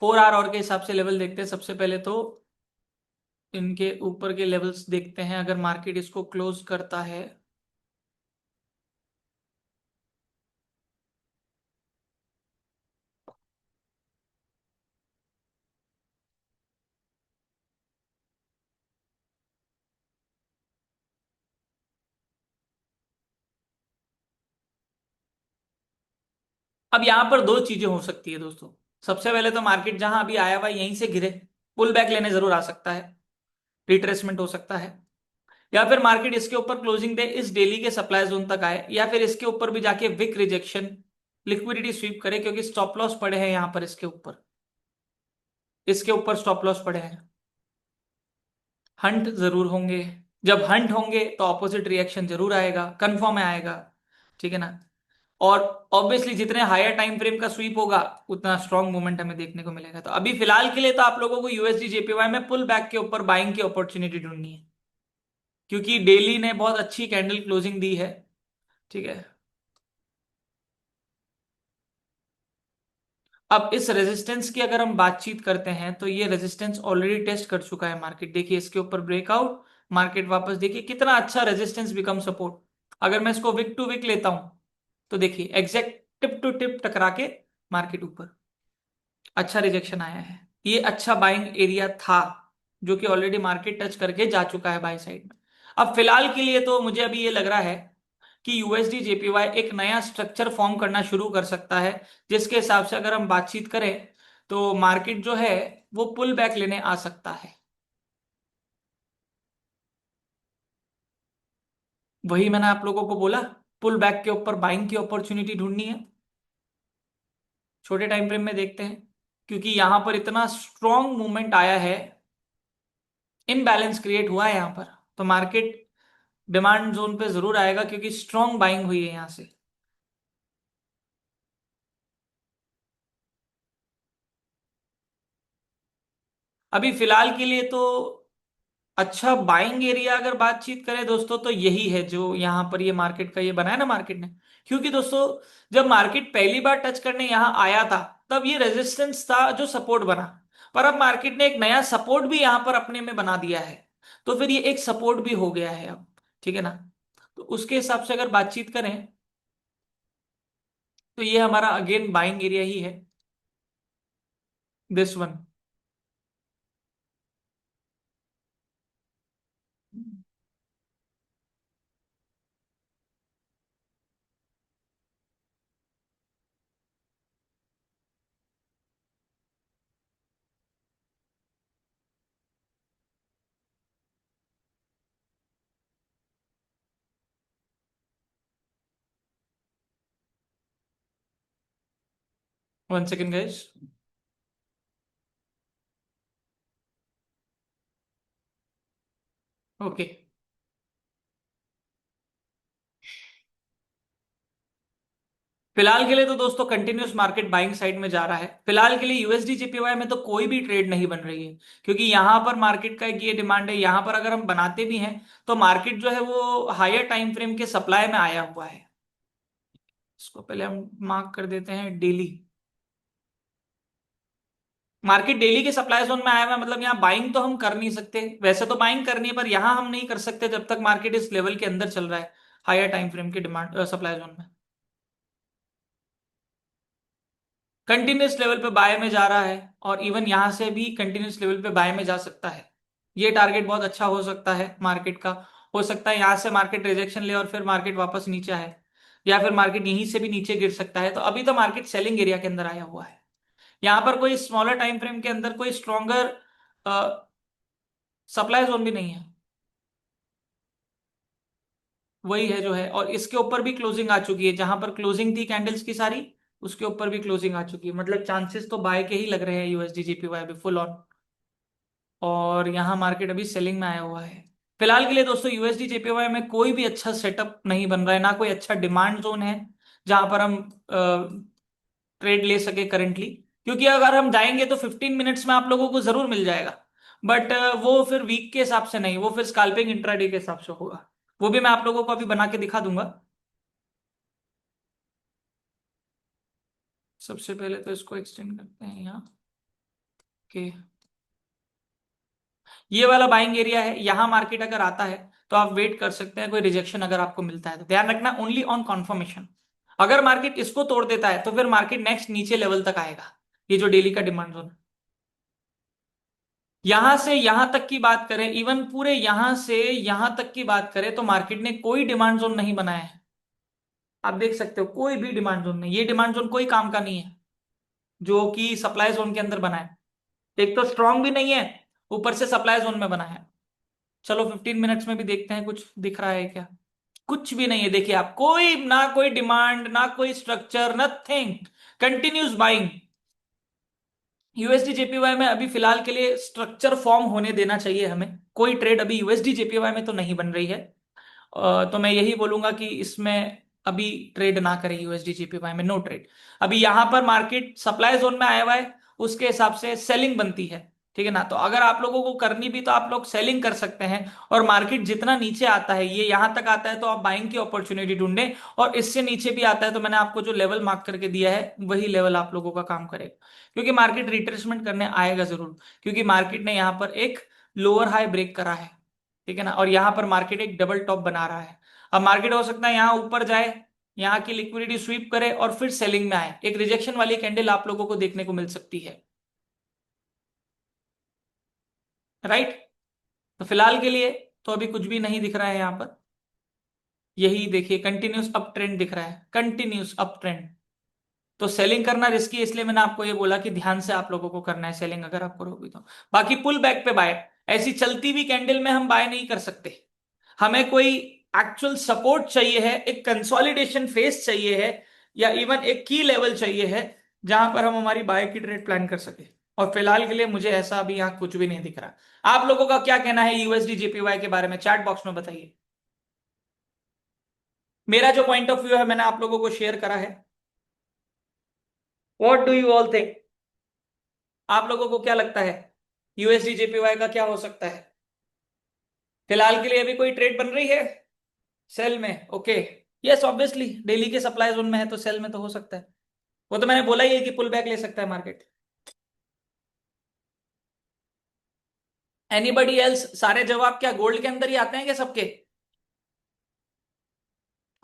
4 आवर और के हिसाब से लेवल देखते हैं। सबसे पहले तो इनके ऊपर के लेवल्स देखते हैं, अगर मार्केट इसको क्लोज करता है। अब यहां पर दो चीजें हो सकती है दोस्तों। सबसे पहले तो मार्केट जहां अभी आया हुआ है, यहीं से गिरे, पुल बैक लेने जरूर आ सकता है। रिट्रेसमेंट हो सकता है, या फिर मार्केट इसके ऊपर क्लोजिंग डे इस डेली के सप्लाई जोन तक आए, या फिर इसके ऊपर भी जाके विक रिजेक्शन लिक्विडिटी स्वीप करे, क्योंकि स्टॉप लॉस पड़े हैं यहां पर इसके ऊपर स्टॉप लॉस पड़े हैं। हंट जरूर होंगे, जब हंट होंगे तो ऑपोजिट रिएक्शन जरूर आएगा, कंफर्म है आएगा, ठीक है ना। और ऑब्वियसली जितने हायर टाइम फ्रेम का स्वीप होगा उतना स्ट्रॉन्ग मूवमेंट हमें देखने को मिलेगा। तो अभी फिलहाल के लिए तो आप लोगों को यूएसडी जेपीवाई में पुल बैक के ऊपर बाइंग की अपॉर्चुनिटी ढूंढनी है, क्योंकि डेली ने बहुत अच्छी कैंडल क्लोजिंग दी है, ठीक है। अब इस रेजिस्टेंस की अगर हम बातचीत करते हैं तो ये रेजिस्टेंस ऑलरेडी टेस्ट कर चुका है मार्केट, देखिए इसके ऊपर ब्रेकआउट, मार्केट वापस, देखिए कितना अच्छा रेजिस्टेंस बिकम सपोर्ट। अगर मैं इसको विक टू विक लेता हूं तो देखिए एग्जैक्ट टिप टू टिप टकरा के मार्केट ऊपर, अच्छा रिजेक्शन आया है, ये अच्छा बाइंग एरिया था जो कि ऑलरेडी मार्केट टच करके जा चुका है बाय साइड में। अब फिलहाल के लिए तो मुझे अभी ये लग रहा है कि यूएसडी जेपीवाई एक नया स्ट्रक्चर फॉर्म करना शुरू कर सकता है, जिसके हिसाब से अगर हम बातचीत करें तो मार्केट जो है वो पुल बैक लेने आ सकता है। वही मैंने आप लोगों को बोला, पुल बैक के ऊपर बाइंग की अपॉर्चुनिटी ढूंढनी है, छोटे टाइम फ्रेम में देखते हैं, क्योंकि यहां पर इतना स्ट्रॉन्ग मूवमेंट आया है, इनबैलेंस क्रिएट हुआ है यहां पर, तो मार्केट डिमांड जोन पे जरूर आएगा क्योंकि स्ट्रॉन्ग बाइंग हुई है यहां से। अभी फिलहाल के लिए तो अच्छा बाइंग एरिया अगर बातचीत करें दोस्तों तो यही है जो यहाँ पर ये मार्केट का ये बनाया ना मार्केट ने, क्योंकि दोस्तों जब मार्केट पहली बार टच करने यहाँ आया था तब ये रेजिस्टेंस था जो सपोर्ट बना, पर अब मार्केट ने एक नया सपोर्ट भी यहाँ पर अपने में बना दिया है, तो फिर ये एक सपोर्ट भी हो गया है अब, ठीक है ना। तो उसके हिसाब से अगर बातचीत करें तो ये हमारा अगेन बाइंग एरिया ही है, this one. 1 second guys. Okay, फिलहाल के लिए तो दोस्तों कंटिन्यूस मार्केट बाइंग साइड में जा रहा है। फिलहाल के लिए यूएसडी जेपीवाई में तो कोई भी ट्रेड नहीं बन रही है, क्योंकि यहां पर मार्केट का एक ये डिमांड है, यहां पर अगर हम बनाते भी हैं तो मार्केट जो है वो हायर टाइम फ्रेम के सप्लाई में आया हुआ है। इसको पहले हम मार्क कर देते हैं डेली। मार्केट डेली के सप्लाई जोन में आया हुआ है, मतलब यहाँ बाइंग तो हम कर नहीं सकते, वैसे तो बाइंग करनी है पर यहां हम नहीं कर सकते जब तक मार्केट इस लेवल के अंदर चल रहा है, हायर टाइम फ्रेम के डिमांड सप्लाई जोन में। कंटिन्यूस लेवल पे बाय में जा रहा है, और इवन यहां से भी कंटिन्यूस लेवल पे बाय में जा सकता है। ये टारगेट बहुत अच्छा हो सकता है मार्केट का, हो सकता है यहां से मार्केट रिजेक्शन ले और फिर मार्केट वापस नीचे आए, या फिर मार्केट यहीं से भी नीचे गिर सकता है। तो अभी तो मार्केट सेलिंग एरिया के अंदर आया हुआ है, यहाँ पर कोई स्मॉलर टाइम फ्रेम के अंदर कोई स्ट्रॉन्गर सप्लाई जोन भी नहीं है, वही है जो है। और इसके ऊपर भी क्लोजिंग आ चुकी है, जहां पर क्लोजिंग थी कैंडल्स की सारी, उसके ऊपर भी क्लोजिंग आ चुकी है, मतलब चांसेस तो बाय के ही लग रहे हैं यूएसडी जीपीवाई अभी फुल ऑन। और यहाँ मार्केट अभी सेलिंग में आया हुआ है। फिलहाल के लिए दोस्तों यूएसडी जेपीवाई में कोई भी अच्छा सेटअप नहीं बन रहा है, ना कोई अच्छा डिमांड जोन है जहां पर हम ट्रेड ले सके करंटली, क्योंकि अगर हम जाएंगे तो 15 मिनट्स में आप लोगों को जरूर मिल जाएगा, बट वो फिर वीक के हिसाब से नहीं, वो फिर स्कैल्पिंग इंट्राडे के हिसाब से होगा। वो भी मैं आप लोगों को अभी बना के दिखा दूंगा। सबसे पहले तो इसको एक्सटेंड करते हैं यहाँ के, ये वाला बाइंग एरिया है, यहां मार्केट अगर आता है तो आप वेट कर सकते हैं कोई रिजेक्शन अगर आपको मिलता है तो, ध्यान रखना ओनली ऑन कॉन्फर्मेशन। अगर मार्केट इसको तोड़ देता है तो फिर मार्केट नेक्स्ट नीचे लेवल तक आएगा, ये जो डेली का डिमांड जोन है। यहां से यहां तक की बात करें, इवन पूरे यहां से यहां तक की बात करें तो मार्केट ने कोई डिमांड जोन नहीं बनाया है, आप देख सकते हो कोई भी डिमांड जोन नहीं, ये डिमांड जोन कोई काम का नहीं है जो कि सप्लाई जोन के अंदर बना है। एक तो स्ट्रांग भी नहीं है, ऊपर से सप्लाई जोन में बना है। चलो 15 मिनट्स में भी देखते हैं कुछ दिख रहा है क्या। कुछ भी नहीं है, देखिए आप, कोई ना कोई डिमांड ना कोई structure, nothing, continuous buying. USD JPY में अभी फिलहाल के लिए स्ट्रक्चर फॉर्म होने देना चाहिए हमें। कोई ट्रेड अभी यूएसडी जेपीवाई में तो नहीं बन रही है। तो मैं यही बोलूंगा कि इसमें अभी ट्रेड ना करें यूएसडी जीपीवाई में, नो ट्रेड। अभी यहां पर मार्केट सप्लाई जोन में आया हुआ है, उसके हिसाब से सेलिंग बनती है, ठीक है ना। तो अगर आप लोगों को करनी भी तो आप लोग सेलिंग कर सकते हैं, और मार्केट जितना नीचे आता है, ये यहां तक आता है तो आप बाइंग की अपॉर्चुनिटी ढूंढें, और इससे नीचे भी आता है तो मैंने आपको जो लेवल मार्क करके दिया है वही लेवल आप लोगों का काम करेगा, क्योंकि मार्केट रिट्रेसमेंट करने आएगा जरूर, क्योंकि मार्केट ने यहाँ पर एक लोअर हाई ब्रेक करा है, ठीक है ना, और यहां पर मार्केट एक डबल टॉप बना रहा है। अब मार्केट हो सकता है यहाँ ऊपर जाए, यहाँ की लिक्विडिटी स्वीप करे और फिर सेलिंग में आए, एक रिजेक्शन वाली कैंडल आप लोगों को देखने को मिल सकती है, राइट। तो फिलहाल के लिए तो अभी कुछ भी नहीं दिख रहा है यहाँ पर। यही देखिए, कंटिन्यूस अप ट्रेंड दिख रहा है, कंटिन्यूस अप ट्रेंड। तो सेलिंग करना रिस्की है, इसलिए मैंने आपको ये बोला कि ध्यान से आप लोगों को करना है सेलिंग, अगर आप करोगे तो। बाकी पुल बैक पे बाय, ऐसी चलती हुई कैंडल में हम बाय नहीं कर सकते। हमें कोई एक्चुअल सपोर्ट चाहिए है, एक कंसोलिडेशन फेस चाहिए है, या इवन एक की लेवल चाहिए है, जहां पर हम हमारी बाय की ट्रेड प्लान कर सके। और फिलहाल के लिए मुझे ऐसा अभी यहाँ कुछ भी नहीं दिख रहा। आप लोगों का क्या कहना है यूएसडी जेपीवाई के बारे में, चैट बॉक्स में बताइए। मेरा जो पॉइंट ऑफ व्यू है मैंने आप लोगों को शेयर करा है। What do you all think? आप लोगों को क्या लगता है यूएसडी जेपीवाई का क्या हो सकता है? फिलहाल के लिए अभी कोई ट्रेड बन रही है सेल में? ओके, यस ऑब्वियसली डेली के सप्लाई जोन में है तो सेल में तो हो सकता है। वो तो मैंने बोला ही है कि पुल बैक ले सकता है मार्केट। Anybody else? सारे जवाब क्या गोल्ड के अंदर ही आते हैं क्या सबके?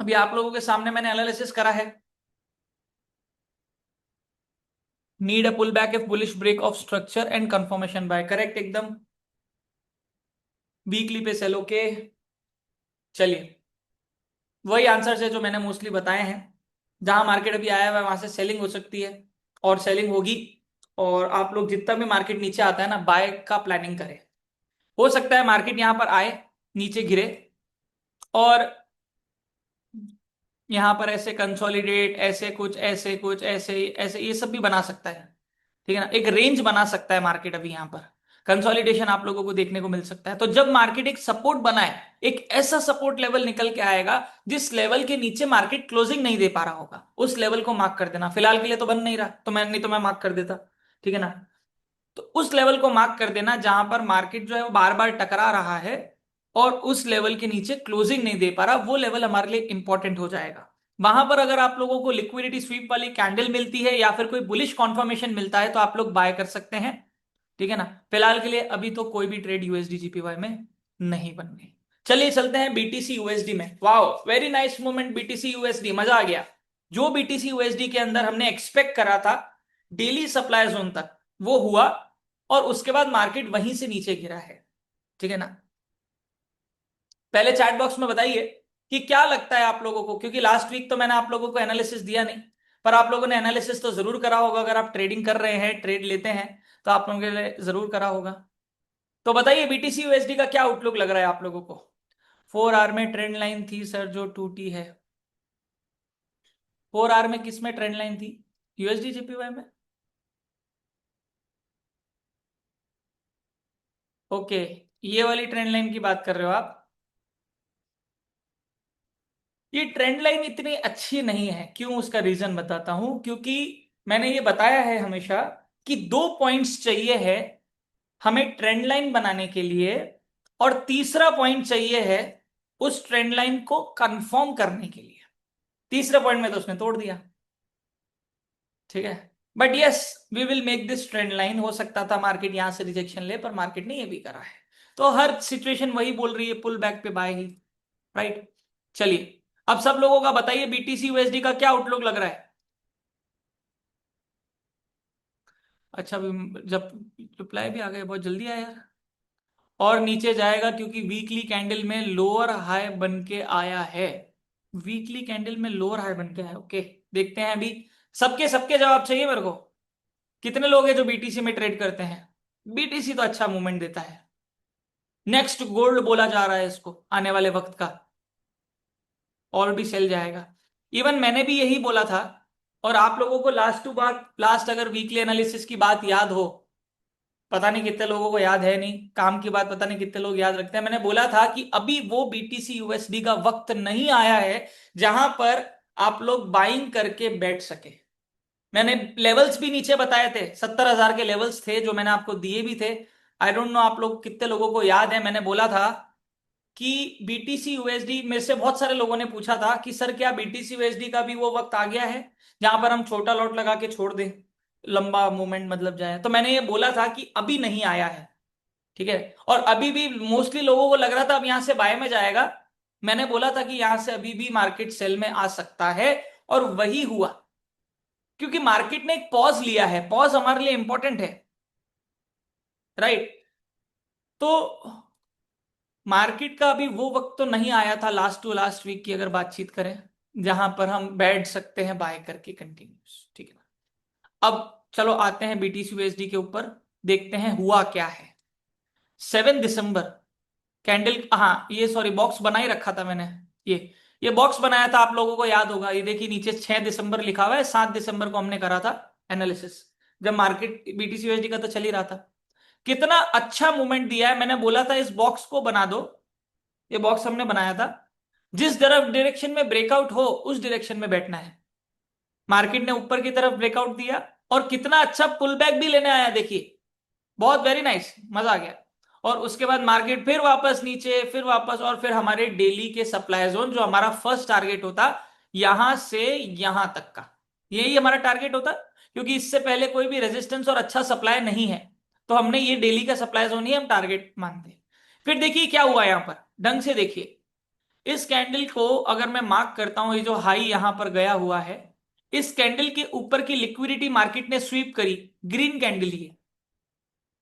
अभी आप लोगों के सामने मैंने एनालिसिस करा है। Need a pull back if bullish break of structure and confirmation buy, correct एकदम। वीकली पे सेल, ओके। चलिए, वही आंसर है जो मैंने मोस्टली बताए हैं। जहां मार्केट अभी आया हुआ है वहां से सेलिंग हो सकती है, और सेलिंग होगी। और आप लोग जितना भी मार्केट नीचे आता है ना, बाय का प्लानिंग करें। हो सकता है मार्केट यहां पर आए, नीचे गिरे, और यहां पर ऐसे कंसोलिडेट, ऐसे कुछ, ऐसे कुछ, ऐसे ऐसे ये सब भी बना सकता है, ठीक है ना। एक रेंज बना सकता है मार्केट अभी यहां पर, कंसोलिडेशन आप लोगों को देखने को मिल सकता है। तो जब मार्केट एक सपोर्ट बनाए, एक ऐसा सपोर्ट लेवल निकल के आएगा जिस लेवल के नीचे मार्केट क्लोजिंग नहीं दे पा रहा होगा, उस लेवल को मार्क कर देना। फिलहाल के लिए तो बन नहीं रहा, तो मैं नहीं तो मैं मार्क कर देता, ठीक है ना। तो उस लेवल को मार्क कर देना जहां पर मार्केट जो है वो बार बार टकरा रहा है, और उस लेवल के नीचे क्लोजिंग नहीं दे पा रहा, वो लेवल हमारे लिए इंपॉर्टेंट हो जाएगा। वहां पर अगर आप लोगों को लिक्विडिटी स्वीप वाली कैंडल मिलती है या फिर कोई बुलिश कॉन्फर्मेशन मिलता है तो आप लोग बाय कर सकते हैं, ठीक है ना। फिलहाल के लिए अभी तो कोई भी ट्रेड यूएसडी जीपीवाई में नहीं बन रही। चलिए चलते हैं बीटीसी यूएसडी में। Wow, very nice movement BTC USD, मजा आ गया। जो बीटीसी यूएसडी के अंदर हमने एक्सपेक्ट करा था डेली सप्लाई जोन तक, वो हुआ, और उसके बाद मार्केट वहीं से नीचे गिरा है, ठीक है ना। पहले चैट बॉक्स में बताइए कि क्या लगता है आप लोगों को, क्योंकि लास्ट वीक तो मैंने आप लोगों को एनालिसिस दिया नहीं, पर आप लोगों ने एनालिसिस तो जरूर करा होगा। अगर आप ट्रेडिंग कर रहे हैं, ट्रेड लेते हैं, तो आप लोगों के लिए जरूर करा होगा। तो बताइए बीटीसी यूएसडी का क्या आउटलुक लग रहा है आप लोगों को? 4 आवर में ट्रेंड लाइन थी सर जो टूटी है। 4 आवर में किस में ट्रेंड लाइन थी? यूएसडी जेपीवाई में? ओके, ये वाली ट्रेंड लाइन की बात कर रहे हो आप। ये ट्रेंड लाइन इतनी अच्छी नहीं है, क्यों? उसका रीजन बताता हूं। क्योंकि मैंने ये बताया है हमेशा कि 2 पॉइंट्स चाहिए है हमें ट्रेंड लाइन बनाने के लिए, और तीसरा पॉइंट चाहिए है उस ट्रेंड लाइन को कंफर्म करने के लिए। तीसरे पॉइंट में तो उसने तोड़ दिया, ठीक है। But yes, we will make this trend line. हो सकता था मार्केट यहां से रिजेक्शन ले, पर मार्केट ने ये भी करा है। तो हर सिचुएशन वही बोल रही है, पुल बैक पे बाय ही, राइट। चलिए, अब सब लोगों का बताइए बीटीसी यूएसडी का क्या आउटलुक लग रहा है। अच्छा, अभी जब रिप्लाई भी आ गए, बहुत जल्दी आया यार। और नीचे जाएगा क्योंकि वीकली कैंडल में लोअर हाई बन के आया है। वीकली कैंडल में लोअर हाई बन के आया, ओके। देखते हैं अभी, सबके सबके जवाब चाहिए मेरे को। कितने लोग हैं जो बीटीसी में ट्रेड करते हैं? बीटीसी तो अच्छा मूवमेंट देता है, नेक्स्ट गोल्ड बोला जा रहा है इसको आने वाले वक्त का, और भी सेल जाएगा। इवन मैंने भी यही बोला था। और आप लोगों को लास्ट अगर वीकली एनालिसिस की बात याद हो, पता नहीं कितने लोगों को याद है, नहीं काम की बात पता नहीं कितने लोग याद रखते हैं, मैंने बोला था कि अभी वो बीटीसी यूएसडी का वक्त नहीं आया है जहां पर आप लोग बाइंग करके बैठ सके। मैंने लेवल्स भी नीचे बताए थे, 70,000 के लेवल्स थे जो मैंने आपको दिए भी थे। आई डोंट नो आप लोग कितने लोगों को याद है, मैंने बोला था कि बीटीसी यूएसडी, मेरे से बहुत सारे लोगों ने पूछा था कि सर क्या बीटीसी यूएसडी का भी वो वक्त आ गया है जहां पर हम छोटा लॉट लगा के छोड़ दें, लंबा मूवमेंट मतलब जाए। तो मैंने ये बोला था कि अभी नहीं आया है, ठीक है। और अभी भी मोस्टली लोगों को लग रहा था अब यहां से बाय में जाएगा। मैंने बोला था कि यहां से अभी भी मार्केट सेल में आ सकता है, और वही हुआ। क्योंकि मार्केट ने एक पॉज लिया है, पॉज हमारे लिए इंपॉर्टेंट है, राइट। तो मार्केट का अभी वो वक्त तो नहीं आया था लास्ट टू लास्ट वीक की अगर बातचीत करें, जहां पर हम बैठ सकते हैं बाय करके कंटिन्यूस, ठीक है ना। अब चलो आते हैं बीटीसी यूएसडी के ऊपर, देखते हैं हुआ क्या है। 7 दिसंबर कैंडल, हाँ ये सॉरी बॉक्स बना ही रखा था मैंने। ये बॉक्स बनाया था, आप लोगों को याद होगा, ये देखिए नीचे 6 दिसंबर लिखा हुआ है, 7 दिसंबर को हमने करा था एनालिसिस, जब मार्केट बीटीसी यूएसडी का तो चल ही रहा था। कितना अच्छा मूवमेंट दिया है, मैंने बोला था इस बॉक्स को बना दो। ये बॉक्स हमने बनाया था, जिस तरफ डायरेक्शन में ब्रेकआउट हो उस डायरेक्शन में बैठना है। मार्केट ने ऊपर की तरफ ब्रेकआउट दिया और कितना अच्छा पुल बैक भी लेने आया, देखिए बहुत वेरी नाइस, मजा आ गया। और उसके बाद मार्केट फिर वापस नीचे, फिर वापस, और फिर हमारे डेली के सप्लाई जोन जो हमारा फर्स्ट टारगेट होता, यहां से यहां तक का, यही हमारा टारगेट होता। क्योंकि इससे पहले कोई भी रेजिस्टेंस और अच्छा सप्लाई नहीं है, तो हमने ये डेली का सप्लाई जोन ही हम टारगेट मानते हैं। फिर देखिए क्या हुआ यहां पर, ढंग से देखिए। इस कैंडल को अगर मैं मार्क करता हूं, ये जो हाई यहां पर गया हुआ है, इस कैंडल के ऊपर की लिक्विडिटी मार्केट ने स्वीप करी, ग्रीन कैंडल ही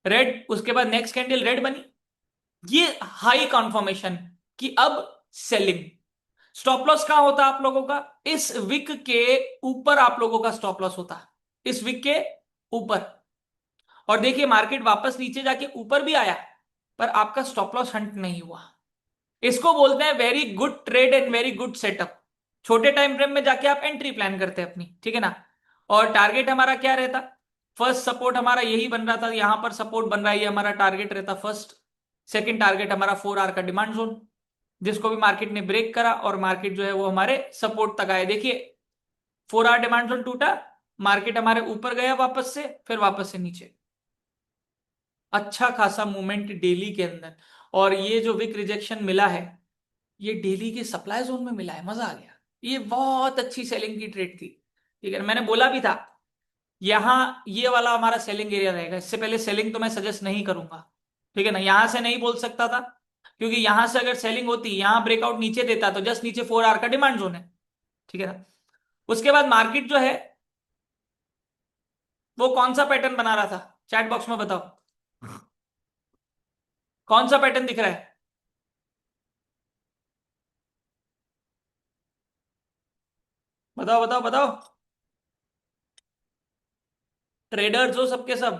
रेड, उसके बाद नेक्स्ट कैंडल रेड बनी, ये हाई कॉन्फर्मेशन कि अब सेलिंग। स्टॉप लॉस कहां होता आप लोगों का, इस विक के ऊपर आप लोगों का स्टॉप लॉस होता, इस विक के ऊपर। और देखिए मार्केट वापस नीचे जाके ऊपर भी आया, पर आपका स्टॉप लॉस हंट नहीं हुआ। इसको बोलते हैं very good trade and very good setup. छोटे टाइम फ्रेम में जाके आप एंट्री प्लान करते हैं अपनी, ठीक है ना। और टारगेट हमारा क्या रहता, फर्स्ट सपोर्ट हमारा यही बन रहा था, यहां पर सपोर्ट बन रहा है, ये हमारा टारगेट रहता फर्स्ट। सेकंड टारगेट हमारा 4 आवर का डिमांड जोन, जिसको भी मार्केट ने ब्रेक करा और मार्केट जो है वो हमारे सपोर्ट तक आए। देखिए 4 आवर डिमांड जोन टूटा, मार्केट हमारे ऊपर गया वापस से, फिर वापस से नीचे। अच्छा खासा मूवमेंट डेली के अंदर। और ये जो विक रिजेक्शन मिला है, ये डेली के सप्लाई जोन में मिला है, मजा आ गया। ये बहुत अच्छी सेलिंग की ट्रेड थी, ठीक है। मैंने बोला भी था यहां ये वाला हमारा सेलिंग एरिया रहेगा, इससे पहले सेलिंग तो मैं सजेस्ट नहीं करूंगा, ठीक है ना। यहां से नहीं बोल सकता था, क्योंकि यहां से अगर सेलिंग होती, यहां ब्रेकआउट नीचे देता तो जस्ट नीचे 4 आवर का डिमांड जोन है, ठीक है ना। उसके बाद मार्केट जो है वो कौन सा पैटर्न बना रहा था, चैट बॉक्स में बताओ, कौन सा पैटर्न दिख रहा है। बताओ बताओ बताओ, ट्रेडर्स हो सबके सब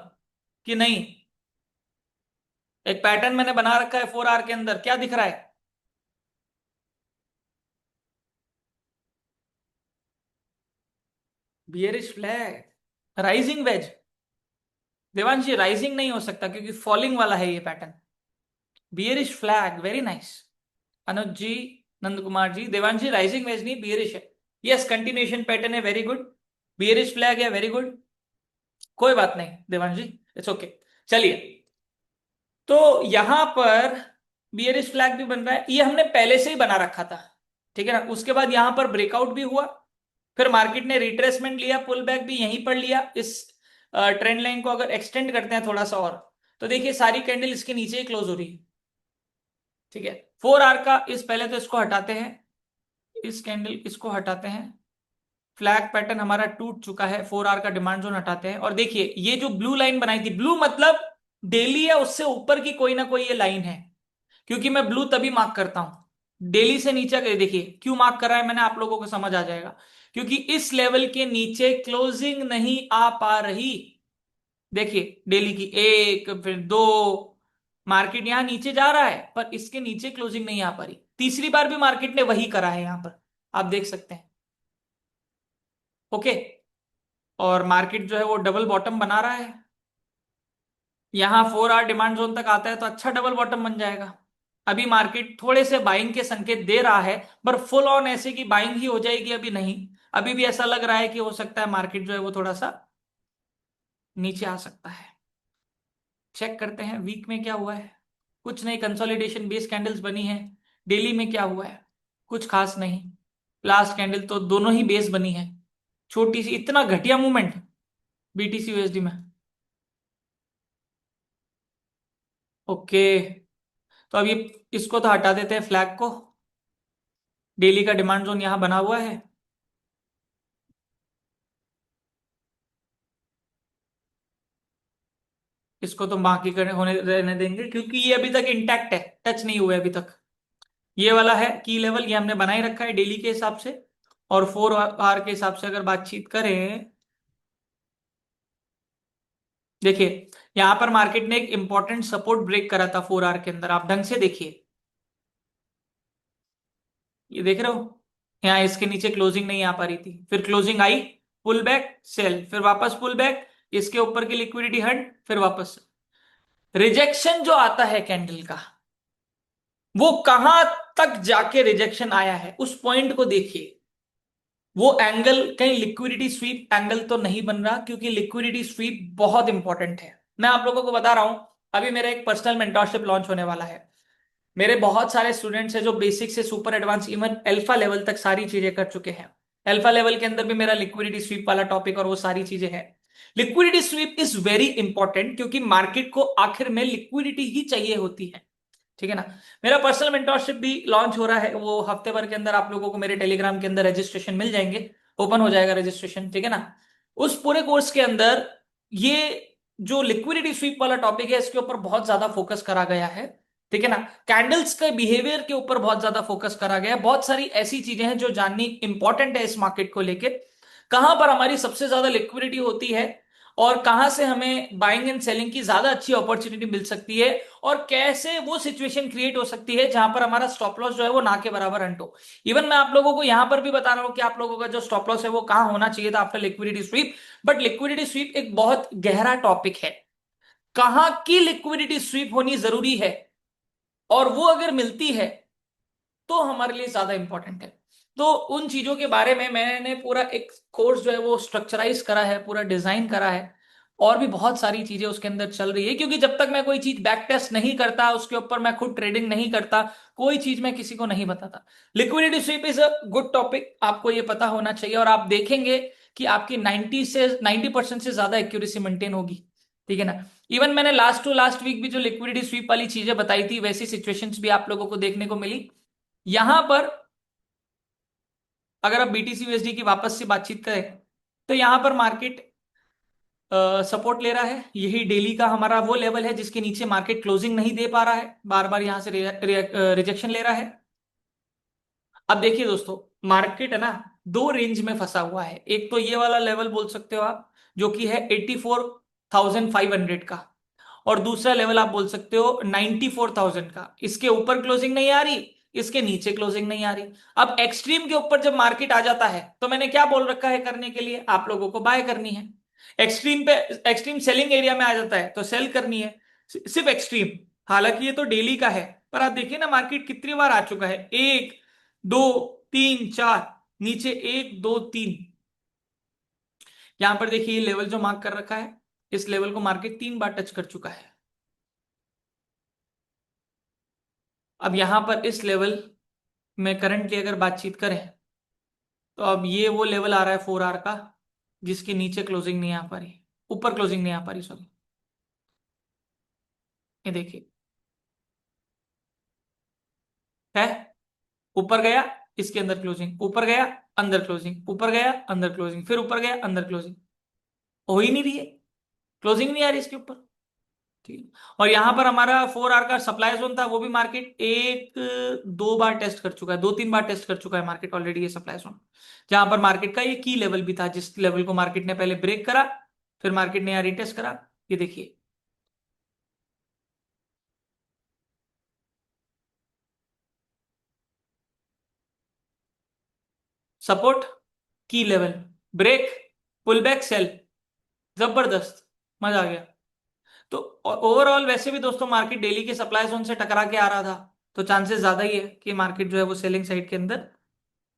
कि नहीं। एक पैटर्न मैंने बना रखा है 4 आवर के अंदर, क्या दिख रहा है। Bearish flag, rising wedge. Devanshi rising नहीं हो सकता क्योंकि फॉलिंग वाला है ये pattern. Bearish flag, very nice. Anuj ji, Nand Kumar ji, Devanshi rising wedge नहीं बियरिश है। यस कंटिन्यूएशन पैटर्न है, वेरी गुड। बियरिश फ्लैग है, वेरी गुड। कोई बात नहीं देवांशी, इट्स ओके। चलिए, तो यहां पर बियरिश फ्लैग भी बन रहा है, ये हमने पहले से ही बना रखा था, ठीक है ना। उसके बाद यहां पर ब्रेकआउट भी हुआ, फिर मार्केट ने रिट्रेसमेंट लिया, पुल बैक भी यहीं पर लिया। इस ट्रेंड लाइन को अगर एक्सटेंड करते हैं थोड़ा सा और, तो देखिए सारी कैंडल इसके नीचे ही क्लोज हो रही है, ठीक है। 4 आवर का इस, पहले तो इसको हटाते हैं, इस कैंडल इसको हटाते हैं। फ्लैग पैटर्न हमारा टूट चुका है, 4 आवर का डिमांड जोन हटाते हैं। और देखिए ये जो ब्लू लाइन बनाई थी, ब्लू मतलब डेली या उससे ऊपर की कोई ना कोई ये लाइन है, क्योंकि मैं ब्लू तभी मार्क करता हूं डेली से नीचे गए। देखिए क्यों मार्क कर रहा है मैंने, आप लोगों को समझ आ जाएगा। क्योंकि इस लेवल के नीचे क्लोजिंग नहीं आ पा रही। देखिए डेली की एक, फिर दो, मार्केट यहां नीचे जा रहा है पर इसके नीचे क्लोजिंग नहीं आ पा रही। तीसरी बार भी मार्केट ने वही करा है यहां पर, आप देख सकते हैं। ओके। और मार्केट जो है वो डबल बॉटम बना रहा है। यहां 4 आवर डिमांड जोन तक आता है तो अच्छा डबल बॉटम बन जाएगा। अभी मार्केट थोड़े से बाइंग के संकेत दे रहा है, पर फुल ऑन ऐसे की बाइंग ही हो जाएगी अभी नहीं। अभी भी ऐसा लग रहा है कि हो सकता है मार्केट जो है वो थोड़ा सा नीचे आ सकता है। चेक करते हैं वीक में क्या हुआ है। कुछ नहीं, कंसोलिडेशन बेस कैंडल्स बनी है। डेली में क्या हुआ है, कुछ खास नहीं। लास्ट कैंडल तो दोनों ही बेस बनी है। छोटी सी, इतना घटिया मूवमेंट बीटीसी यूएसडी में। ओके। तो अभी इसको तो हटा देते हैं, फ्लैग को। डेली का डिमांड जोन यहां बना हुआ है। इसको तो बाकी करने होने रहने देंगे क्योंकि ये अभी तक इंटैक्ट है, टच नहीं हुआ है अभी तक। ये वाला है की लेवल, ये हमने बनाए रखा है डेली के हिसाब से। और 4 आवर के हिसाब से अगर बातचीत करें, देखिए यहां पर मार्केट ने एक इंपॉर्टेंट सपोर्ट ब्रेक करा था 4 आवर के अंदर, आप ढंग से देखिए। ये देख रहे हो, यहाँ इसके नीचे क्लोजिंग नहीं आ पा रही थी, फिर क्लोजिंग आई, पुल बैक सेल, फिर वापस पुल बैक, इसके ऊपर की लिक्विडिटी हट, फिर वापस। रिजेक्शन जो आता है कैंडल का, वो कहां तक जाके रिजेक्शन आया है उस पॉइंट को देखिए। वो एंगल कहीं लिक्विडिटी स्वीप एंगल तो नहीं बन रहा, क्योंकि लिक्विडिटी स्वीप बहुत इंपॉर्टेंट है। मैं आप लोगों को बता रहा हूं, अभी मेरा एक पर्सनल मेंटोरशिप लॉन्च होने वाला है। मेरे बहुत सारे स्टूडेंट्स हैं जो बेसिक से super advance even alpha level तक सारी चीजें कर चुके हैं। अल्फा लेवल के अंदर भी मेरा लिक्विडिटी स्वीप वाला टॉपिक और वो सारी चीजें हैं। Liquidity SVEEP is very important, क्योंकि मार्केट को आखिर में लिक्विडिटी ही चाहिए होती है। ठीक है ना। मेरा पर्सनल मेंटोरशिप भी लॉन्च हो रहा है, वो हफ्ते भर के अंदर आप लोगों को मेरे टेलीग्राम के अंदर रजिस्ट्रेशन मिल जाएंगे। ओपन हो जाएगा रजिस्ट्रेशन, ठीक है ना। उस पूरे कोर्स के अंदर ये जो लिक्विडिटी स्वीप वाला टॉपिक है, इसके ऊपर बहुत ज्यादा फोकस करा गया है। ठीक है ना। कैंडल्स के बिहेवियर के ऊपर बहुत ज्यादा फोकस करा गया है। बहुत सारी ऐसी चीजें हैं जो जाननी इंपॉर्टेंट है इस मार्केट को लेके। कहां पर हमारी सबसे ज्यादा लिक्विडिटी होती है, और कहां से हमें बाइंग एंड सेलिंग की ज्यादा अच्छी अपॉर्चुनिटी मिल सकती है, और कैसे वो सिचुएशन क्रिएट हो सकती है जहां पर हमारा स्टॉप लॉस जो है वो ना के बराबर अंट हो। इवन मैं आप लोगों को यहां पर भी बता रहा हूं कि आप लोगों का जो स्टॉप लॉस है वो कहां होना चाहिए था after liquidity SVEEP. But liquidity SVEEP एक बहुत गहरा टॉपिक है। कहां की लिक्विडिटी स्वीप होनी जरूरी है, और वो अगर मिलती है तो हमारे लिए ज्यादा इंपॉर्टेंट है। तो उन चीजों के बारे में मैंने पूरा एक कोर्स जो है वो स्ट्रक्चराइज करा है, पूरा डिजाइन करा है। और भी बहुत सारी चीजें उसके अंदर चल रही है, क्योंकि जब तक मैं कोई चीज बैक टेस्ट नहीं करता, उसके ऊपर मैं खुद ट्रेडिंग नहीं करता, कोई चीज मैं किसी को नहीं बताता। Liquidity SVEEP is a good topic, आपको ये पता होना चाहिए, और आप देखेंगे कि आपकी 90% से ज्यादा एक्यूरेसी मेंटेन होगी। ठीक है ना। इवन मैंने लास्ट टू लास्ट वीक भी जो लिक्विडिटी स्वीप वाली चीजें बताई थी, वैसी सिचुएशंस भी आप लोगों को देखने को मिली। यहां पर अगर आप बीटीसी यूएसडी की वापस से बातचीत करें, तो यहां पर मार्केट सपोर्ट ले रहा है। यही डेली का हमारा वो लेवल है जिसके नीचे मार्केट क्लोजिंग नहीं दे पा रहा है, बार बार यहां से रिजेक्शन ले रहा है। अब देखिए दोस्तों, मार्केट है ना, दो रेंज में फंसा हुआ है। एक तो ये वाला लेवल बोल सकते हो आप, जो कि है 84,500 का। और दूसरा लेवल आप बोल सकते हो 94,000 का। इसके ऊपर क्लोजिंग नहीं आ रही, इसके नीचे क्लोजिंग नहीं आ रही। अब एक्सट्रीम के ऊपर जब मार्केट आ जाता है, तो मैंने क्या बोल रखा है करने के लिए, आप लोगों को बाय करनी है। एक्सट्रीम पे, एक्सट्रीम सेलिंग एरिया में आ जाता है तो सेल करनी है। सिर्फ एक्सट्रीम। हालांकि ये तो डेली का है, पर आप देखिए ना मार्केट कितनी बार आ चुका है, 1, 2, 3, 4, नीचे 1, 2, 3। यहां पर देखिए ये लेवल जो मार्क कर रखा है, इस लेवल को मार्केट 3 बार टच कर चुका है। अब यहां पर इस लेवल में करंटली अगर बातचीत करें, तो अब ये वो लेवल आ रहा है 4 आवर का, जिसके नीचे क्लोजिंग नहीं आ पा रही, ऊपर क्लोजिंग नहीं आ पा रही, सॉरी। ये देखिए, है, ऊपर गया, इसके अंदर क्लोजिंग, ऊपर गया, अंदर क्लोजिंग, ऊपर गया, अंदर क्लोजिंग, फिर ऊपर गया, अंदर क्लोजिंग। हो ही नहीं रही है, क्लोजिंग नहीं आ रही इसके ऊपर। ठीक है। और यहां पर हमारा 4 आवर का सप्लाई जोन था, वो भी मार्केट 1, 2 बार टेस्ट कर चुका है, 2, 3 बार टेस्ट कर चुका है मार्केट ऑलरेडी ये सप्लाई जोन। जहां पर मार्केट का ये की लेवल भी था, जिस लेवल को मार्केट ने पहले ब्रेक करा, फिर मार्केट ने यहाँ रिटेस्ट करा। ये देखिए, support, key level, break, pull back, sell, जबरदस्त, मजा आ गया। तो ओवरऑल वैसे भी दोस्तों मार्केट डेली के सप्लाई जोन से टकरा के आ रहा था, तो चांसेस ज्यादा ही है कि मार्केट जो है वो सेलिंग साइड के अंदर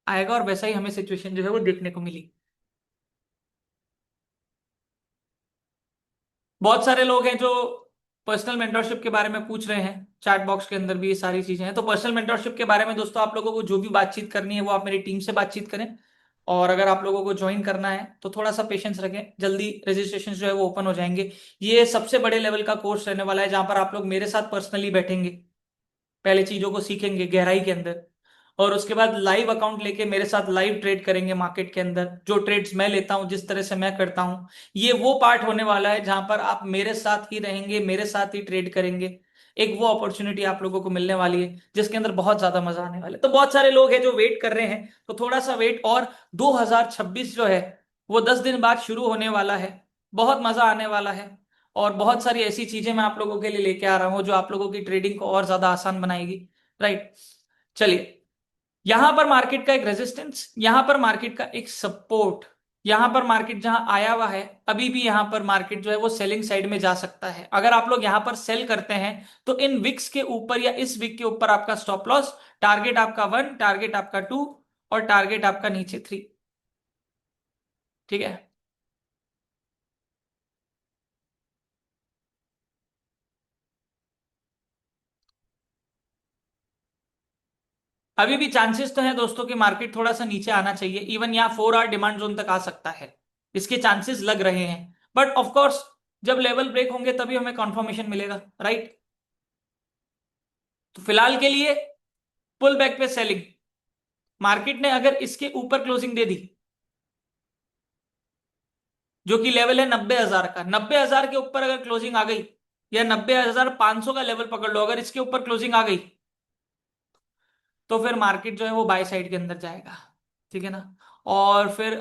आएगा, और वैसा ही हमें सिचुएशन जो है वो देखने को मिली। बहुत सारे लोग हैं जो पर्सनल मेंटरशिप के बारे में पूछ रहे हैं, चैट बॉक्स के अंदर भी ये सारी चीजें हैं। तो पर्सनल मेंटरशिप के बारे में दोस्तों आप लोगों को जो भी बातचीत करनी है वो आप मेरी टीम से बातचीत करें। और अगर आप लोगों को ज्वाइन करना है तो थोड़ा सा पेशेंस रखें, जल्दी रजिस्ट्रेशन जो है वो ओपन हो जाएंगे। ये सबसे बड़े लेवल का कोर्स रहने वाला है, जहां पर आप लोग मेरे साथ पर्सनली बैठेंगे, पहले चीजों को सीखेंगे गहराई के अंदर, और उसके बाद लाइव अकाउंट लेके मेरे साथ लाइव ट्रेड करेंगे मार्केट के अंदर। जो ट्रेड्स मैं लेता हूं, जिस तरह से मैं करता हूं, ये वो पार्ट होने वाला है जहां पर आप मेरे साथ ही रहेंगे, मेरे साथ ही ट्रेड करेंगे। एक वो अपॉर्चुनिटी आप लोगों को मिलने वाली है जिसके अंदर बहुत ज्यादा मजा आने वाला है। तो बहुत सारे लोग हैं जो वेट कर रहे हैं, तो थोड़ा सा वेट। और 2026 जो है वो 10 दिन बाद शुरू होने वाला है, बहुत मजा आने वाला है। और बहुत सारी ऐसी चीजें मैं आप लोगों के लिए लेके आ रहा हूं जो आप लोगों की ट्रेडिंग को और ज्यादा आसान बनाएगी। राइट, चलिए। यहां पर मार्केट का एक रेजिस्टेंस, यहां पर मार्केट का एक सपोर्ट, यहां पर मार्केट जहां आया हुआ है, अभी भी यहां पर मार्केट जो है वो सेलिंग साइड में जा सकता है। अगर आप लोग यहां पर सेल करते हैं तो इन विक्स के ऊपर या इस विक के ऊपर आपका स्टॉप लॉस, टारगेट आपका 1, टारगेट आपका 2, और टारगेट आपका नीचे 3। ठीक है। अभी भी चांसेस तो है दोस्तों कि मार्केट थोड़ा सा नीचे आना चाहिए, इवन यहाँ 4 आवर डिमांड जोन तक आ सकता है, इसके चांसेस लग रहे हैं। बट ऑफ कोर्स जब लेवल ब्रेक होंगे तभी हमें कंफर्मेशन मिलेगा। राइट, तो फिलहाल के लिए पुल बैक पे सेलिंग। मार्केट ने अगर इसके ऊपर क्लोजिंग दे दी, जो कि लेवल है 90,000 का, 90,000 के ऊपर अगर क्लोजिंग आ गई, या 90,500 का लेवल पकड़ लो, अगर इसके ऊपर क्लोजिंग आ गई, तो फिर मार्केट जो है वो बाय साइड के अंदर जाएगा। ठीक है ना। और फिर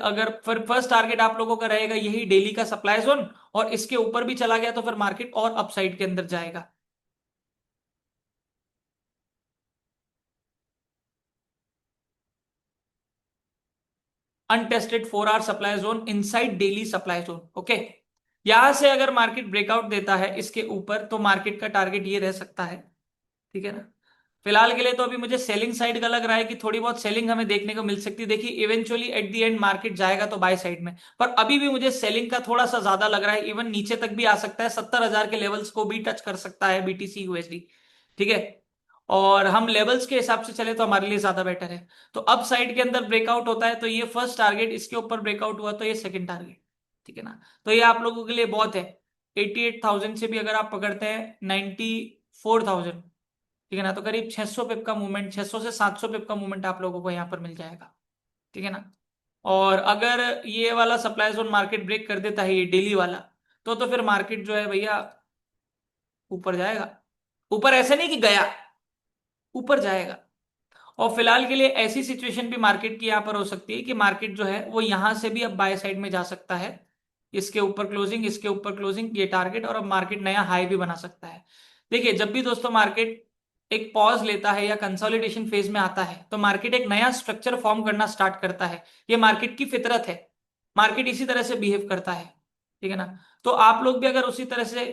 फर्स्ट टारगेट आप लोगों का रहेगा यही डेली का सप्लाई जोन, और इसके ऊपर भी चला गया तो फिर मार्केट और अपसाइड के अंदर जाएगा। Untested 4 hour supply zone inside daily supply zone. Okay, यहां से अगर मार्केट ब्रेकआउट देता है इसके ऊपर तो मार्केट का टारगेट ये रह सकता है। ठीक है ना। फिलहाल के लिए तो अभी मुझे सेलिंग साइड का लग रहा है कि थोड़ी बहुत सेलिंग हमें देखने को मिल सकती है। देखिए eventually at the end market जाएगा तो बाय साइड में, पर अभी भी मुझे सेलिंग का थोड़ा सा ज्यादा लग रहा है। इवन नीचे तक भी आ सकता है, 70,000 के लेवल्स को भी टच कर सकता है बीटीसी यूएसडी। ठीक है। और हम लेवल्स के हिसाब से चले तो हमारे लिए ज्यादा बेटर है। तो अब साइड के अंदर ब्रेकआउट होता है तो ये फर्स्ट टारगेट, इसके ऊपर ब्रेकआउट हुआ तो ये सेकंड टारगेट। ठीक है ना। तो ये आप लोगों के लिए बहुत है। 88,000 से भी अगर आप पकड़ते हैं 94,000, ठीक है ना, तो करीब 600 पिप का मूवमेंट, 600 से 700 पिप का मूवमेंट आप लोगों को यहाँ पर मिल जाएगा। ठीक है ना। और अगर ये वाला सप्लाई जोन मार्केट ब्रेक कर देता है, ये डेली वाला, तो फिर मार्केट जो है भैया ऊपर जाएगा। ऊपर ऐसे नहीं कि गया, ऊपर जाएगा। और फिलहाल के लिए ऐसी सिचुएशन भी मार्केट की यहां पर हो सकती है कि मार्केट जो है वो यहां से भी अब बाय साइड में जा सकता है। इसके ऊपर क्लोजिंग, इसके ऊपर क्लोजिंग, ये टारगेट, और अब मार्केट नया हाई भी बना सकता है। देखिए जब भी दोस्तों मार्केट एक पॉज लेता है या कंसोलिडेशन फेज में आता है तो मार्केट एक नया स्ट्रक्चर फॉर्म करना स्टार्ट करता है। ये मार्केट की फितरत है, मार्केट इसी तरह से बिहेव करता है। ठीक है ना। तो आप लोग भी अगर उसी तरह से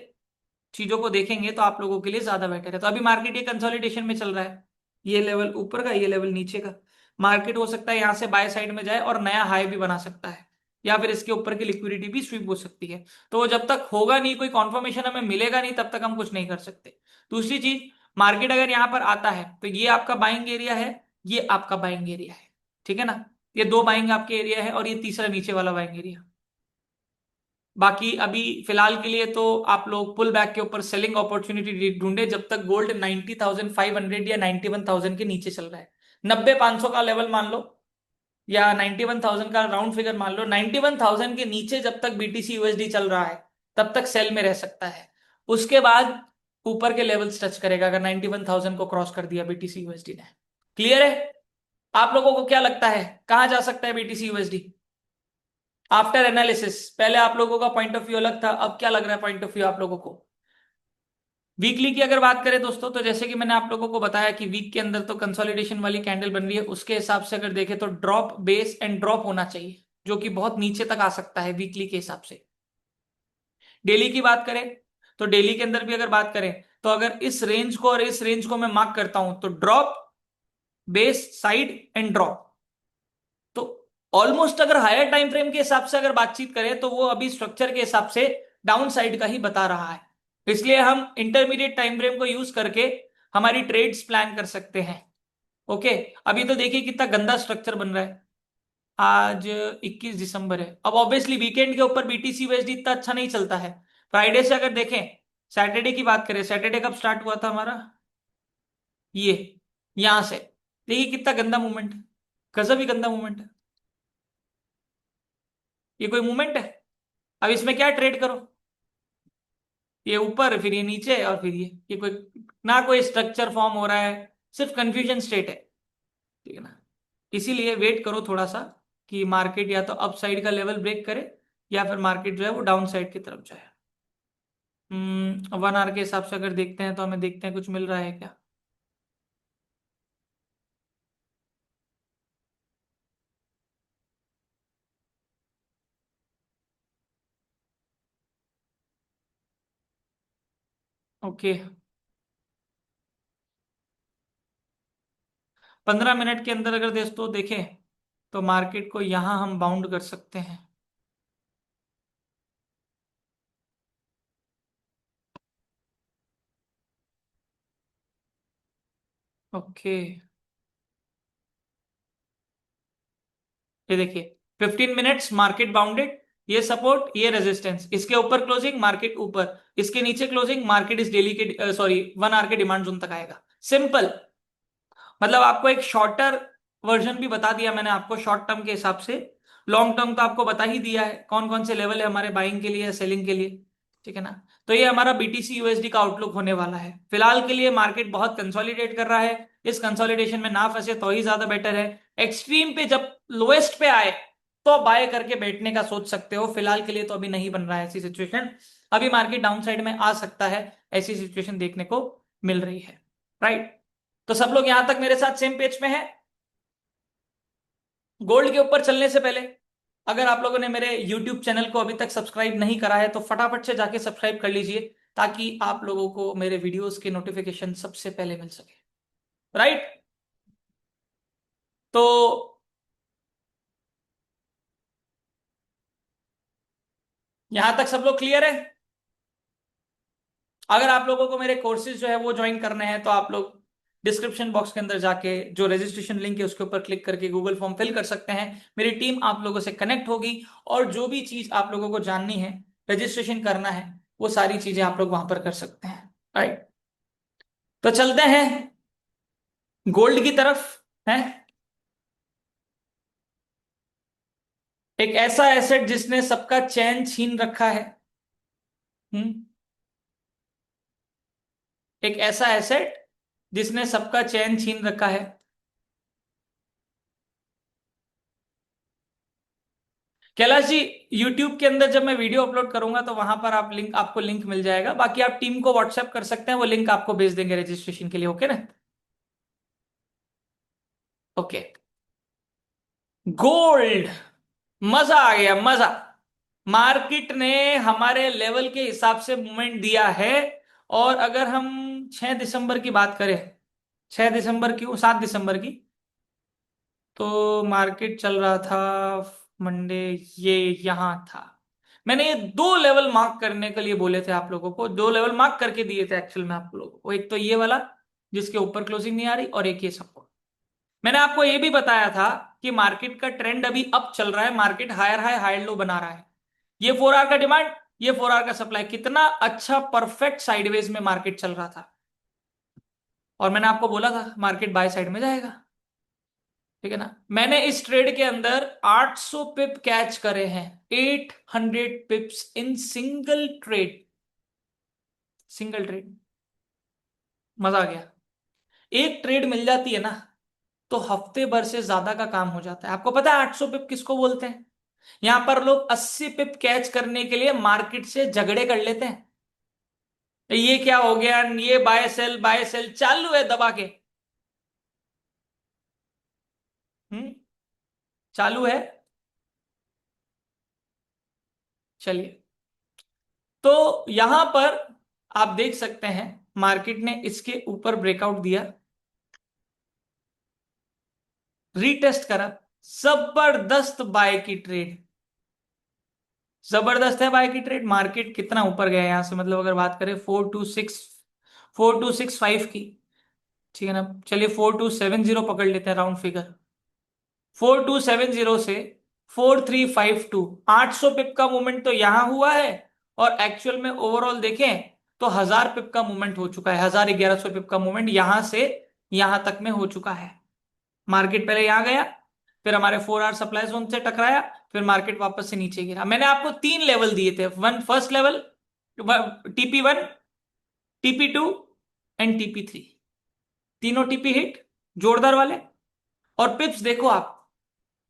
चीजों को देखेंगे तो आप लोगों के लिए ज्यादा बेटर है। तो अभी मार्केट ये कंसोलिडेशन में चल रहा है, ये लेवल ऊपर का, ये लेवल नीचे का। मार्केट हो सकता है यहां से बाय साइड में जाए और नया हाई भी बना सकता है, या फिर इसके ऊपर की लिक्विडिटी भी स्वीप हो सकती है। तो जब तक होगा नहीं, कोई कॉन्फर्मेशन हमें मिलेगा नहीं, तब तक हम कुछ नहीं कर सकते। दूसरी चीज, मार्केट अगर यहां पर आता है तो ये आपका बाइंग एरिया है, ये आपका बाइंग एरिया है। ठीक है ना। ये दो बाइंग आपके एरिया है और ये तीसरा नीचे वाला बाइंग एरिया। बाकी अभी फिलहाल के लिए तो आप लोग पुल बैक के ऊपर सेलिंग अपॉर्चुनिटी ढूंढे जब तक गोल्ड 90,500 या 91,000 के नीचे चल रहा है। 90,500 का लेवल मान लो, या 91,000 का राउंड फिगर मान लो। 91,000 के नीचे जब तक बीटीसी यूएसडी चल रहा है तब तक सेल में रह सकता है। उसके बाद ऊपर के लेवल्स टच करेगा अगर 91,000 को क्रॉस कर दिया बीटीसी यूएसडी ने। क्लियर है। आप लोगों को क्या लगता है कहां जा सकता है बीटीसी यूएसडी आफ्टर एनालिसिस? पहले आप लोगों का पॉइंट ऑफ व्यू अलग था, अब क्या लग रहा है पॉइंट ऑफ व्यू आप लोगों को? वीकली की अगर बात करें दोस्तों, तो जैसे कि मैंने आप लोगों को बताया कि वीक के अंदर तो कंसोलिडेशन वाली कैंडल बन रही है, उसके हिसाब से अगर देखें तो ड्रॉप बेस एंड ड्रॉप होना चाहिए, जो कि बहुत नीचे तक आ सकता है वीकली के हिसाब से। डेली की बात करें तो डेली के अंदर भी अगर बात करें, तो अगर इस रेंज को और इस रेंज को मैं मार्क करता हूं तो drop base side and drop. तो ऑलमोस्ट अगर हायर टाइम फ्रेम के हिसाब से अगर बातचीत करें तो वो अभी स्ट्रक्चर के हिसाब से डाउन साइड का ही बता रहा है। इसलिए हम इंटरमीडिएट टाइम फ्रेम को यूज करके हमारी ट्रेड्स प्लान कर सकते हैं। ओके, अभी तो देखिए कितना गंदा स्ट्रक्चर बन रहा है। आज 21 दिसंबर है। अब ऑब्वियसली वीकेंड के ऊपर बीटीसी यूएसडी इतना अच्छा नहीं चलता है। फ्राइडे से अगर देखें, सैटरडे की बात करें, सैटरडे कब स्टार्ट हुआ था हमारा, ये यहां से देखिए कितना गंदा मूवमेंट है, गजब ही गंदा मूवमेंट है। ये कोई मूवमेंट है? अब इसमें क्या ट्रेड करो, ये ऊपर फिर ये नीचे और फिर ये कोई ना कोई स्ट्रक्चर फॉर्म हो रहा है, सिर्फ कंफ्यूजन स्टेट है। ठीक है ना? इसीलिए वेट करो थोड़ा सा कि मार्केट या तो अप साइड का लेवल ब्रेक करे, या फिर मार्केट जो है वो डाउन साइड की तरफ जाए। 1 आवर के हिसाब से अगर देखते हैं तो हमें देखते हैं कुछ मिल रहा है क्या। ओके, 15 मिनट के अंदर अगर दोस्तों देखें तो मार्केट को यहां हम बाउंड कर सकते हैं। ओके, ये देखिए 15 मिनट्स मार्केट बाउंडेड, ये सपोर्ट ये रेजिस्टेंस, इसके ऊपर क्लोजिंग मार्केट ऊपर, इसके नीचे क्लोजिंग मार्केट इस डेली के सॉरी 1 आवर के डिमांड जोन तक आएगा। सिंपल। मतलब आपको एक शॉर्टर वर्जन भी बता दिया मैंने आपको शॉर्ट टर्म के हिसाब से। लॉन्ग टर्म तो आपको बता ही दिया है कौन कौन से लेवल है हमारे बाइंग के लिए या सेलिंग के लिए। ठीक है ना? तो ये हमारा बीटीसी यूएसडी का आउटलुक होने वाला है। फिलहाल के लिए मार्केट बहुत कंसोलिडेट कर रहा है, इस कंसोलिडेशन में ना फंसे तो ही ज्यादा बेटर है। एक्सट्रीम पे जब लोएस्ट पे आए तो बाय करके बैठने का सोच सकते हो। फिलहाल के लिए तो अभी नहीं बन रहा है ऐसी सिचुएशन। अभी मार्केट डाउन साइड में आ सकता है, ऐसी सिचुएशन देखने को मिल रही है। राइट? तो सब लोग यहां तक मेरे साथ सेम पेज पे हैं। गोल्ड के ऊपर चलने से पहले, अगर आप लोगों ने मेरे YouTube चैनल को अभी तक सब्सक्राइब नहीं करा है तो फटाफट से जाके सब्सक्राइब कर लीजिए, ताकि आप लोगों को मेरे वीडियोस के नोटिफिकेशन सबसे पहले मिल सके। राइट? तो यहां तक सब लोग क्लियर है? अगर आप लोगों को मेरे कोर्सेज जो है वो ज्वाइन करने हैं तो आप लोग डिस्क्रिप्शन बॉक्स के अंदर जाके जो रजिस्ट्रेशन लिंक है उसके ऊपर क्लिक करके गूगल फॉर्म फिल कर सकते हैं। मेरी टीम आप लोगों से कनेक्ट होगी, और जो भी चीज आप लोगों को जाननी है, रजिस्ट्रेशन करना है, वो सारी चीजें आप लोग वहां पर कर सकते हैं। राइट? तो चलते हैं गोल्ड की तरफ। है एक ऐसा एसेट जिसने सबका चैन छीन रखा है। हम्म एक ऐसा एसेट जिसने सबका चैन छीन रखा है। कैलाश जी, यूट्यूब के अंदर जब मैं वीडियो अपलोड करूंगा तो वहां पर आपको लिंक मिल जाएगा। बाकी आप टीम को व्हाट्सएप कर सकते हैं, वो लिंक आपको भेज देंगे रजिस्ट्रेशन के लिए। ओके ना? ओके। गोल्ड, मजा आ गया, मजा। मार्केट ने हमारे लेवल के हिसाब से मूवमेंट दिया है। और अगर हम 6 दिसंबर की बात करें, 6 दिसंबर की 7 दिसंबर की, तो मार्केट चल रहा था मंडे, ये यहां था। मैंने ये 2 लेवल मार्क करने के लिए बोले थे आप लोगों को, 2 लेवल मार्क करके दिए थे एक्चुअल में आप लोगों को। एक तो ये वाला जिसके ऊपर क्लोजिंग नहीं आ रही, और एक ये सपोर्ट। मैंने आपको ये भी बताया था कि मार्केट का ट्रेंड अभी अप चल रहा है, market higher high higher low बना रहा है। ये 4 आवर का डिमांड, ये 4 आवर का सप्लाई, कितना अच्छा परफेक्ट साइडवेज में मार्केट चल रहा था। और मैंने आपको बोला था मार्केट बाय साइड में जाएगा। ठीक है ना? मैंने इस ट्रेड के अंदर 800 पिप कैच करे हैं, 800 पिप्स in single trade. Single trade, मजा आ गया। एक ट्रेड मिल जाती है ना, तो हफ्ते भर से ज्यादा का काम हो जाता है। आपको पता है 800 पिप किसको बोलते हैं? यहां पर लोग 80 पिप कैच करने के लिए मार्केट से झगड़े कर लेते हैं। ये क्या हो गया, ये बाय सेल चालू है दबा के। हम्म। चालू है। चलिए, तो यहां पर आप देख सकते हैं मार्केट ने इसके ऊपर ब्रेकआउट दिया, रीटेस्ट करा, जबरदस्त बाय की ट्रेड, जबरदस्त है बाय की ट्रेड। मार्केट कितना ऊपर गया यहां से, मतलब अगर बात करें 4265 की, ठीक है ना। चलिए 4270 पकड़ लेते हैं राउंड फिगर। 4270 से 4352, 800 पिप का मूवमेंट तो यहां हुआ है, और एक्चुअल में ओवरऑल देखें तो 1000 पिप का मूवमेंट हो चुका है, 1100 पिप का मूवमेंट यहां से यहां तक में हो चुका है। मार्केट पहले यहां गया, फिर हमारे 4 आवर सप्लाई जोन से टकराया, फिर मार्केट वापस से नीचे गिरा। मैंने आपको 3 लेवल दिए थे, one first level, TP1, TP2 and TP3, तीनों टीपी हिट, जोरदार वाले। और पिप्स देखो आप,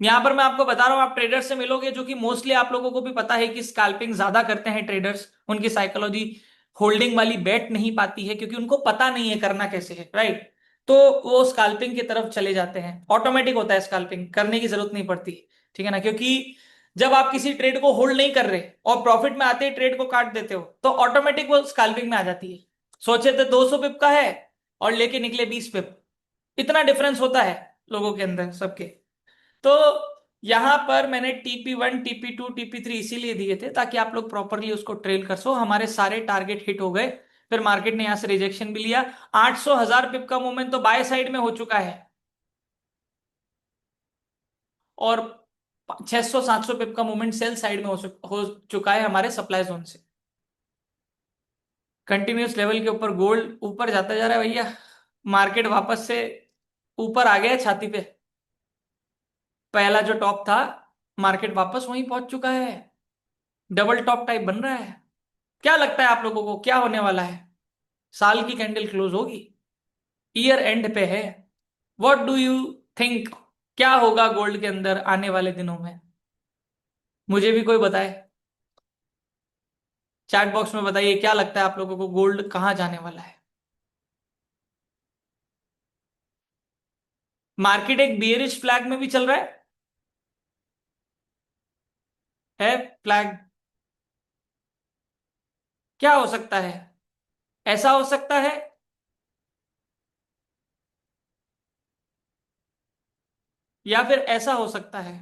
यहां पर मैं आपको बता रहा हूं, आप ट्रेडर्स से मिलोगे जो कि मोस्टली आप लोगों को भी पता है कि स्कैल्पिंग ज्यादा करते हैं ट्रेडर्स, उनकी साइकोलॉजी होल्डिंग वाली बैठ नहीं पाती है क्योंकि उनको पता नहीं है करना कैसे है, राइट। तो वो स्कैल्पिंग की तरफ चले जाते हैं, ऑटोमेटिक होता है, स्कैल्पिंग करने की जरूरत नहीं पड़ती, ठीक है ना। क्योंकि जब आप किसी ट्रेड को होल्ड नहीं कर रहे और प्रॉफिट में आते ही ट्रेड को काट देते हो तो ऑटोमेटिक वो स्कैल्पिंग में आ जाती है। सोचे थे 200 पिप का है और लेके निकले 20 पिप, इतना डिफरेंस होता है लोगों के अंदर सबके। तो यहां पर मैंने TP1, TP2, TP3 इसीलिए दिए थे ताकि आप लोग प्रॉपरली उसको ट्रेल कर सो। हमारे सारे टारगेट हिट हो गए, फिर मार्केट ने यहां से रिजेक्शन भी लिया। 800 1000 पिप का मूवमेंट तो बाय साइड में हो चुका है, और 600 700 पिप का मूवमेंट सेल साइड में हो चुका है हमारे सप्लाई जोन से। कंटिन्यूस लेवल के ऊपर गोल्ड ऊपर जाता जा रहा है भैया, मार्केट वापस से ऊपर आ गया है छाती पे। पहला जो टॉप था, मार्केट वापस वहीं पहुंच चुका है, डबल टॉप टाइप बन रहा है। क्या लगता है आप लोगों को क्या होने वाला है, साल की कैंडल क्लोज होगी, ईयर एंड पे है, व्हाट डू यू थिंक, क्या होगा गोल्ड के अंदर आने वाले दिनों में? मुझे भी कोई बताए, चैट बॉक्स में बताइए क्या लगता है आप लोगों को, गोल्ड कहाँ जाने वाला है। मार्केट एक बियरिश फ्लैग में भी चल रहा है फ्लैग। क्या हो सकता है, ऐसा हो सकता है, या फिर ऐसा हो सकता है,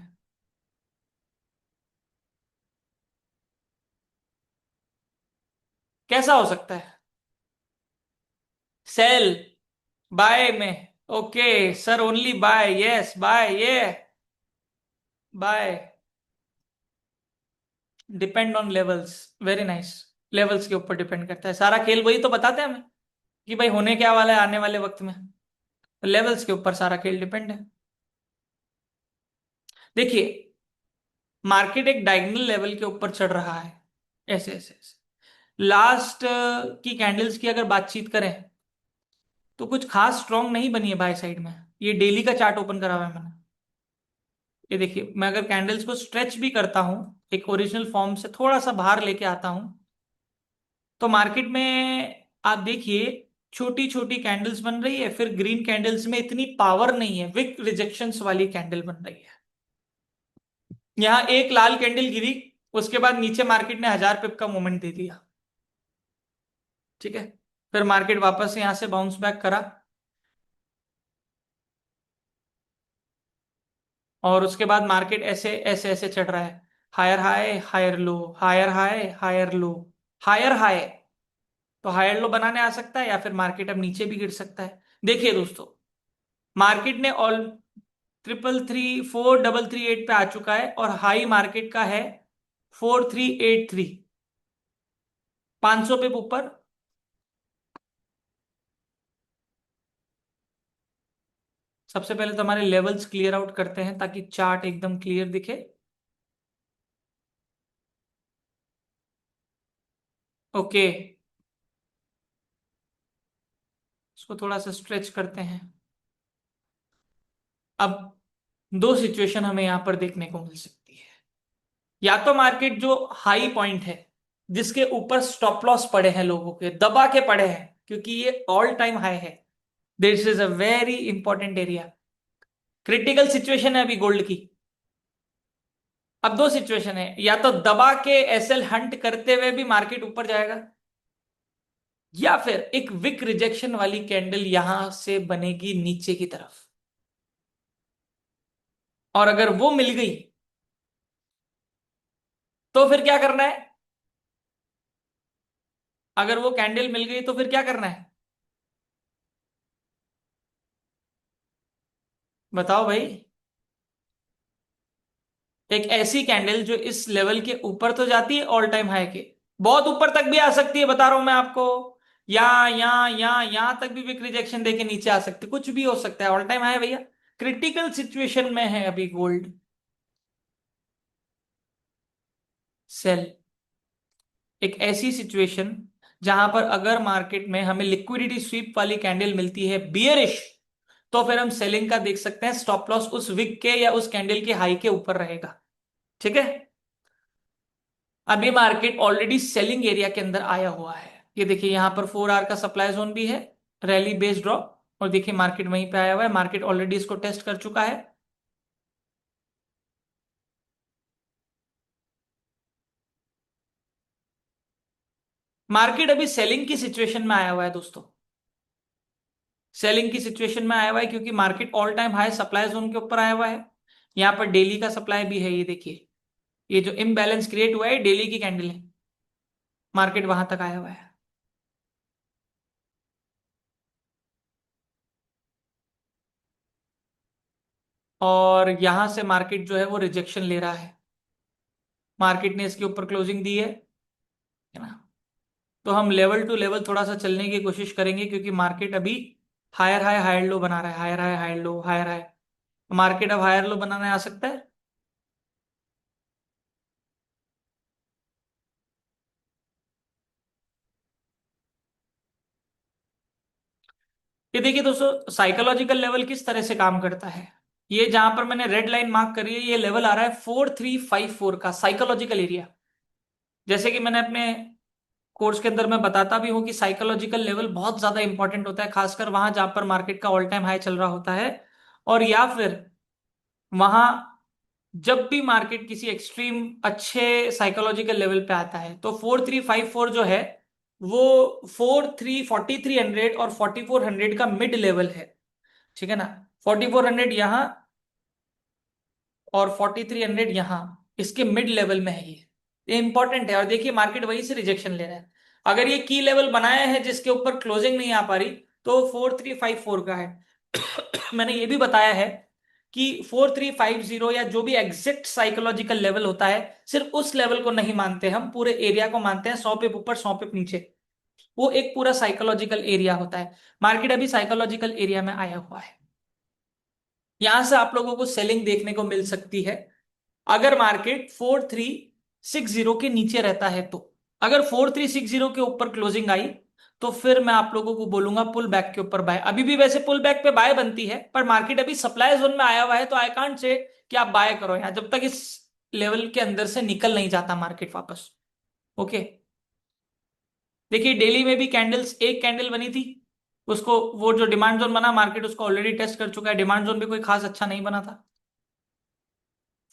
कैसा हो सकता है? सेल, बाय में, okay sir, only buy, yes buy, ये buy, depend on levels, very nice. Levels के ऊपर डिपेंड करता है सारा खेल, वही तो बताते हैं हमें कि भाई होने क्या वाला है आने वाले वक्त में, लेवल्स के ऊपर सारा खेल डिपेंड है। देखिए, मार्केट एक डायगोनल लेवल के ऊपर चढ़ रहा है, ऐसे ऐसे ऐसे। लास्ट की कैंडल्स की अगर बातचीत करें तो कुछ खास स्ट्रांग नहीं बनी है बाय साइड में। ये डेली का चार्ट ओपन करा हुआ है मैंने, ये देखिए, मैं अगर कैंडल्स को स्ट्रेच भी करता हूं, एक ओरिजिनल फॉर्म से थोड़ा सा बाहर लेके आता हूं, तो मार्केट में आप देखिए छोटी छोटी कैंडल्स बन रही है, फिर ग्रीन कैंडल्स में इतनी पावर नहीं है, विक रिजेक्शंस वाली कैंडल बन रही है। यहां एक लाल कैंडल गिरी, उसके बाद नीचे मार्केट ने 1000 पिप का मोमेंट दे दिया, ठीक है। फिर मार्केट वापस से यहां से बाउंस बैक करा, और उसके बाद मार्केट ऐसे ऐसे ऐसे चढ़ रहा है, higher high higher low, higher high higher low, higher high. तो हायर लो बनाने आ सकता है, या फिर मार्केट अब नीचे भी गिर सकता है। देखिए दोस्तों, मार्केट ने ऑल 433 पे आ चुका है, और हाई मार्केट का है 4383, 500 पे ऊपर। सबसे पहले तो हमारे लेवल्स क्लियर आउट करते हैं ताकि चार्ट एकदम क्लियर दिखे। ओके, इसको थोड़ा सा स्ट्रेच करते हैं। अब दो सिचुएशन हमें यहां पर देखने को मिल सकती है, या तो मार्केट जो हाई पॉइंट है जिसके ऊपर स्टॉप लॉस पड़े हैं, लोगों के दबा के पड़े हैं, क्योंकि ये ऑल टाइम हाई है। This is a very important area. Critical situation है अभी गोल्ड की। अब दो सिचुएशन है, या तो दबा के एसएल हंट करते हुए भी मार्केट ऊपर जाएगा, या फिर एक विक रिजेक्शन वाली कैंडल यहां से बनेगी नीचे की तरफ। और अगर वो मिल गई तो फिर क्या करना है? अगर वो कैंडल मिल गई तो फिर क्या करना है? बताओ भाई। एक ऐसी कैंडल जो इस लेवल के ऊपर तो जाती है ऑल टाइम हाई के, बहुत ऊपर तक भी आ सकती है, बता रहा हूं मैं आपको। यहां तक भी विक रिजेक्शन देके नीचे आ सकती है, कुछ भी हो सकता है, ऑल टाइम हाई भैया। क्रिटिकल सिचुएशन में है अभी गोल्ड। सेल। एक ऐसी सिचुएशन जहां पर अगर मार्केट में हमें लिक्विडिटी स्वीप वाली कैंडल मिलती है बियरिश, तो फिर हम सेलिंग का देख सकते हैं, स्टॉप लॉस उस विक के या उस कैंडल के हाई के ऊपर रहेगा। ठीक है। अभी मार्केट ऑलरेडी सेलिंग एरिया के अंदर आया हुआ है। ये देखिए यहां पर 4 आवर का सप्लाई जोन भी है, रैली बेस्ड ड्रॉप। और देखिए मार्केट वहीं पे आया हुआ है, मार्केट ऑलरेडी इसको टेस्ट कर चुका है। मार्केट अभी सेलिंग की सिचुएशन में आया हुआ है दोस्तों। सेलिंग की सिचुएशन में आया हुआ है क्योंकि market all time high supply zone के ऊपर आया हुआ है। यहाँ पर डेली का सप्लाई भी है, ये देखिए। ये जो इम्बैलेंस क्रिएट हुआ है डेली की कैंडल है, मार्केट वहां तक आया हुआ है। और यहां से मार्केट जो है वो रिजेक्शन ले रहा है। मार्केट ने इसके ऊपर क्लोजिंग दी है ना। तो हम लेवल टू लेवल थोड़ा सा चलने की कोशिश करेंगे, क्योंकि मार्केट अभी हायर हाई हायर लो बना रहा है, higher high higher low higher high. Market अब हायर लो बनाने आ सकता है। ये देखिए दोस्तों, साइकोलॉजिकल लेवल किस तरह से काम करता है। ये जहां पर मैंने रेड लाइन मार्क करी है, ये लेवल आ रहा है 4354 का साइकोलॉजिकल एरिया। जैसे कि मैंने अपने कोर्स के अंदर मैं बताता भी हूं कि साइकोलॉजिकल लेवल बहुत ज्यादा इंपॉर्टेंट होता है, खासकर वहां जहां पर मार्केट का ऑल टाइम हाई चल रहा होता है। और या फिर वहां जब भी मार्केट किसी एक्सट्रीम अच्छे साइकोलॉजिकल लेवल पे आता है, तो 4354 जो है वो 43 और 4400 का मिड लेवल है। ठीक है ना। 4400 यहां और 4300 यहां, इसके मिड लेवल में है ये इंपॉर्टेंट है। और देखिए मार्केट वहीं से रिजेक्शन ले रहा है। अगर ये की लेवल बनाया है जिसके ऊपर क्लोजिंग नहीं आ पा रही, तो 4354 का है। मैंने ये भी बताया है कि 4350 या जो भी एग्जैक्ट साइकोलॉजिकल लेवल होता है, सिर्फ उस लेवल को नहीं मानते हम, पूरे एरिया को मानते हैं, 100 पिप ऊपर 100 पिप नीचे। वो एक पूरा साइकोलॉजिकल एरिया होता है। मार्केट अभी साइकोलॉजिकल एरिया में आया हुआ है। यहां से आप लोगों को सेलिंग देखने को मिल सकती है अगर मार्केट 4360 के नीचे रहता है तो। अगर 4360 के ऊपर क्लोजिंग आई, तो फिर मैं आप लोगों को बोलूंगा पुल बैक के ऊपर बाय। अभी भी वैसे पुल बैक पे बाय बनती है, पर मार्केट अभी सप्लाई जोन में आया हुआ है, तो आई कांट से कि आप बाय करो यहां जब तक इस लेवल के अंदर से निकल नहीं जाता मार्केट वापस। ओके। देखिए डेली में भी कैंडल्स, एक कैंडल बनी थी, उसको वो जो डिमांड जोन बना, मार्केट उसको ऑलरेडी टेस्ट कर चुका है। डिमांड जोन भी कोई खास अच्छा नहीं बना था।